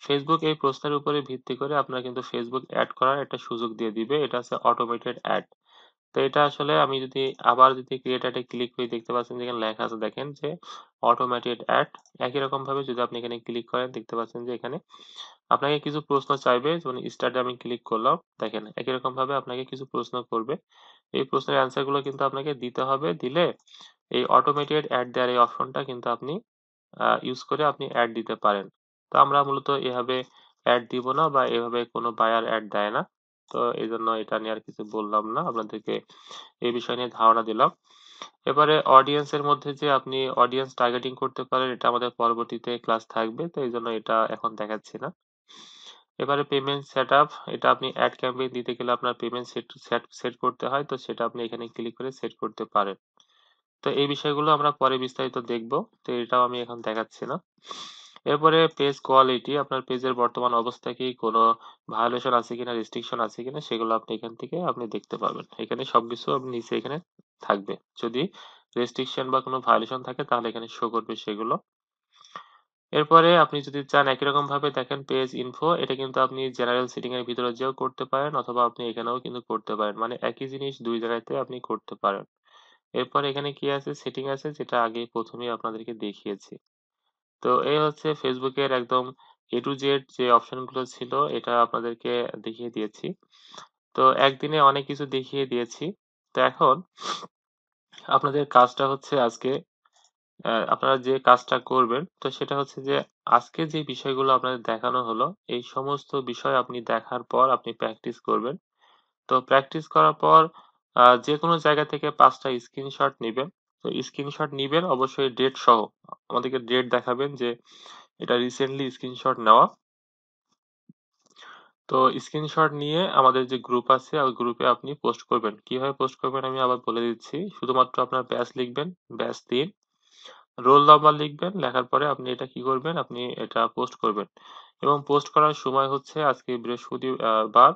ফেসবুক এই প্রশ্নের উপরে ভিত্তি করে আপনার কিন্তু ফেসবুক অ্যাড করার একটা সুযোগ দিয়ে দিবে। এটা হচ্ছে অটোমেটেড অ্যাড। তো এটা আসলে আমি যদি আবার যদি ক্রিয়েট অ্যাডে ক্লিক করি দেখতে পাচ্ছেন যেখানে লেখা আছে, দেখেন যে অটোমেটেড অ্যাড। একই রকম ভাবে যদি আপনি এখানে ক্লিক করেন দেখতে পাচ্ছেন যে এখানে আপনাকে কিছু প্রশ্ন চাইবে, যেমন স্টার্টে আমি ক্লিক করলাম, দেখেন একই রকম ভাবে আপনাকে কিছু প্রশ্ন করবে। এই প্রশ্নের অ্যান্সার গুলো কিন্তু আপনাকে দিতে হবে, দিলে এই অটোমেটেড অ্যাড দেওয়ার এই অপশনটা কিন্তু আপনি ইউজ করে আপনি অ্যাড দিতে পারেন। তো আমরা মূলত এভাবে অ্যাড দিব না বা এভাবে কোনো বায়ার অ্যাড দেয় না। তো এই জন্য এটা নিয়ে আর কিছু বললাম না, আপনাদেরকে এই বিষয় নিয়ে ধারণা দিলাম। এবারে অডিয়েন্স এর মধ্যে যে আপনি অডিয়েন্স টার্গেটিং করতে পারেন এটা আমাদের পরবর্তীতে ক্লাস থাকবে, তো এই জন্য এটা এখন দেখাচ্ছি না। এবারে পেমেন্ট সেটআপ, এটা আপনি অ্যাড ক্যাম্পেইন দিতে গেলে আপনার পেমেন্ট সেট সেট সেট করতে হয়, তো সেটা আপনি এখানে ক্লিক করে সেট করতে পারেন। তো এই বিষয়গুলো আমরা পরে বিস্তারিত দেখব, তো এটাও আমি এখন দেখাচ্ছি না। এরপরে পেজ কোয়ালিটি, আপনার পেজের বর্তমান অবস্থা কি, কোনো ভায়োলেশন আছে কিনা, রেস্ট্রিকশন আছে কিনা, সেগুলো আপনি এখান থেকে আপনি দেখতে পারবেন। এখানে সবকিছু আপনি নিচে এখানে থাকবে। যদি রেস্ট্রিকশন বা কোনো ভায়োলেশন থাকে তাহলে এখানে শো করবে সেগুলো। এরপরে আপনি যদি চান একই রকম ভাবে দেখেন পেজ ইনফো, এটা কিন্তু আপনি জেনারেল সেটিং এর ভিতরে যেও করতে পারেন অথবা আপনি এখানেও কিন্তু করতে পারেন, মানে একই জিনিস দুই জায়গাতে আপনি করতে পারেন। এরপর এখানে কি আছে, সেটিং আছে, যেটা আগে প্রথমেই আপনাদেরকে দেখিয়েছি। তো এই হচ্ছে ফেসবুকের একদম এ টু জেড যে অপশন গুলো ছিল, এটা আপনাদেরকে দেখিয়ে দিয়েছি। তো একদিনে অনেক কিছু দেখিয়ে দিয়েছি। তো এখন আপনাদের কাজটা হচ্ছে আজকে, আপনারা যে কাজটা করবেন তো সেটা হচ্ছে যে আজকে যে বিষয়গুলো আপনাদের দেখানো হলো, এই সমস্ত বিষয় আপনি দেখার পর আপনি প্র্যাকটিস করবেন। তো প্র্যাকটিস করার পর যেকোনো জায়গা থেকে ৫ টা স্ক্রিনশট নিবেন। তো স্ক্রিনশট নিবেন অবশ্যই ডেট সহ। আমাদেরকে ডেট দেখাবেন যে এটা রিসেন্টলি স্ক্রিনশট নেওয়া। তো স্ক্রিনশট নিয়ে আমাদের যে গ্রুপ আছে ওই গ্রুপে আপনি পোস্ট করবেন। কিভাবে পোস্ট করবেন আমি আবার বলে দিচ্ছি। শুধুমাত্র আপনার ব্যাচ লিখবেন, ব্যাচ ৩, রোল নাম্বার লিখবেন, লেখার পরে আপনি এটা কি করবেন, আপনি এটা পোস্ট করবেন। এবং পোস্ট করার সময় হচ্ছে আজকে বৃহস্পতিবার,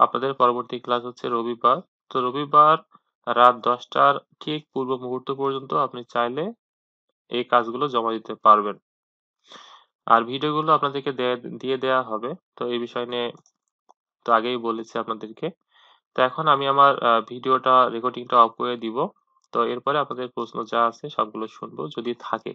আপনাদের পরবর্তী ক্লাস হচ্ছে রবিবার। তো রবিবার রাত ১০টার ঠিক পূর্ব মুহূর্ত পর্যন্ত আপনি চাইলে এই কাজগুলো জমা দিতে পারবেন। আর ভিডিওগুলো আপনাদেরকে দিয়ে দেয়া হবে। তো এই বিষয় নিয়ে তো আগেই বলেছি আপনাদেরকে। তো এখন আমি আমার ভিডিওটা রেকর্ডিংটা অফ করে দিব। তো এরপরে আপনাদের প্রশ্ন যা আছে সবগুলো শুনবো যদি থাকে।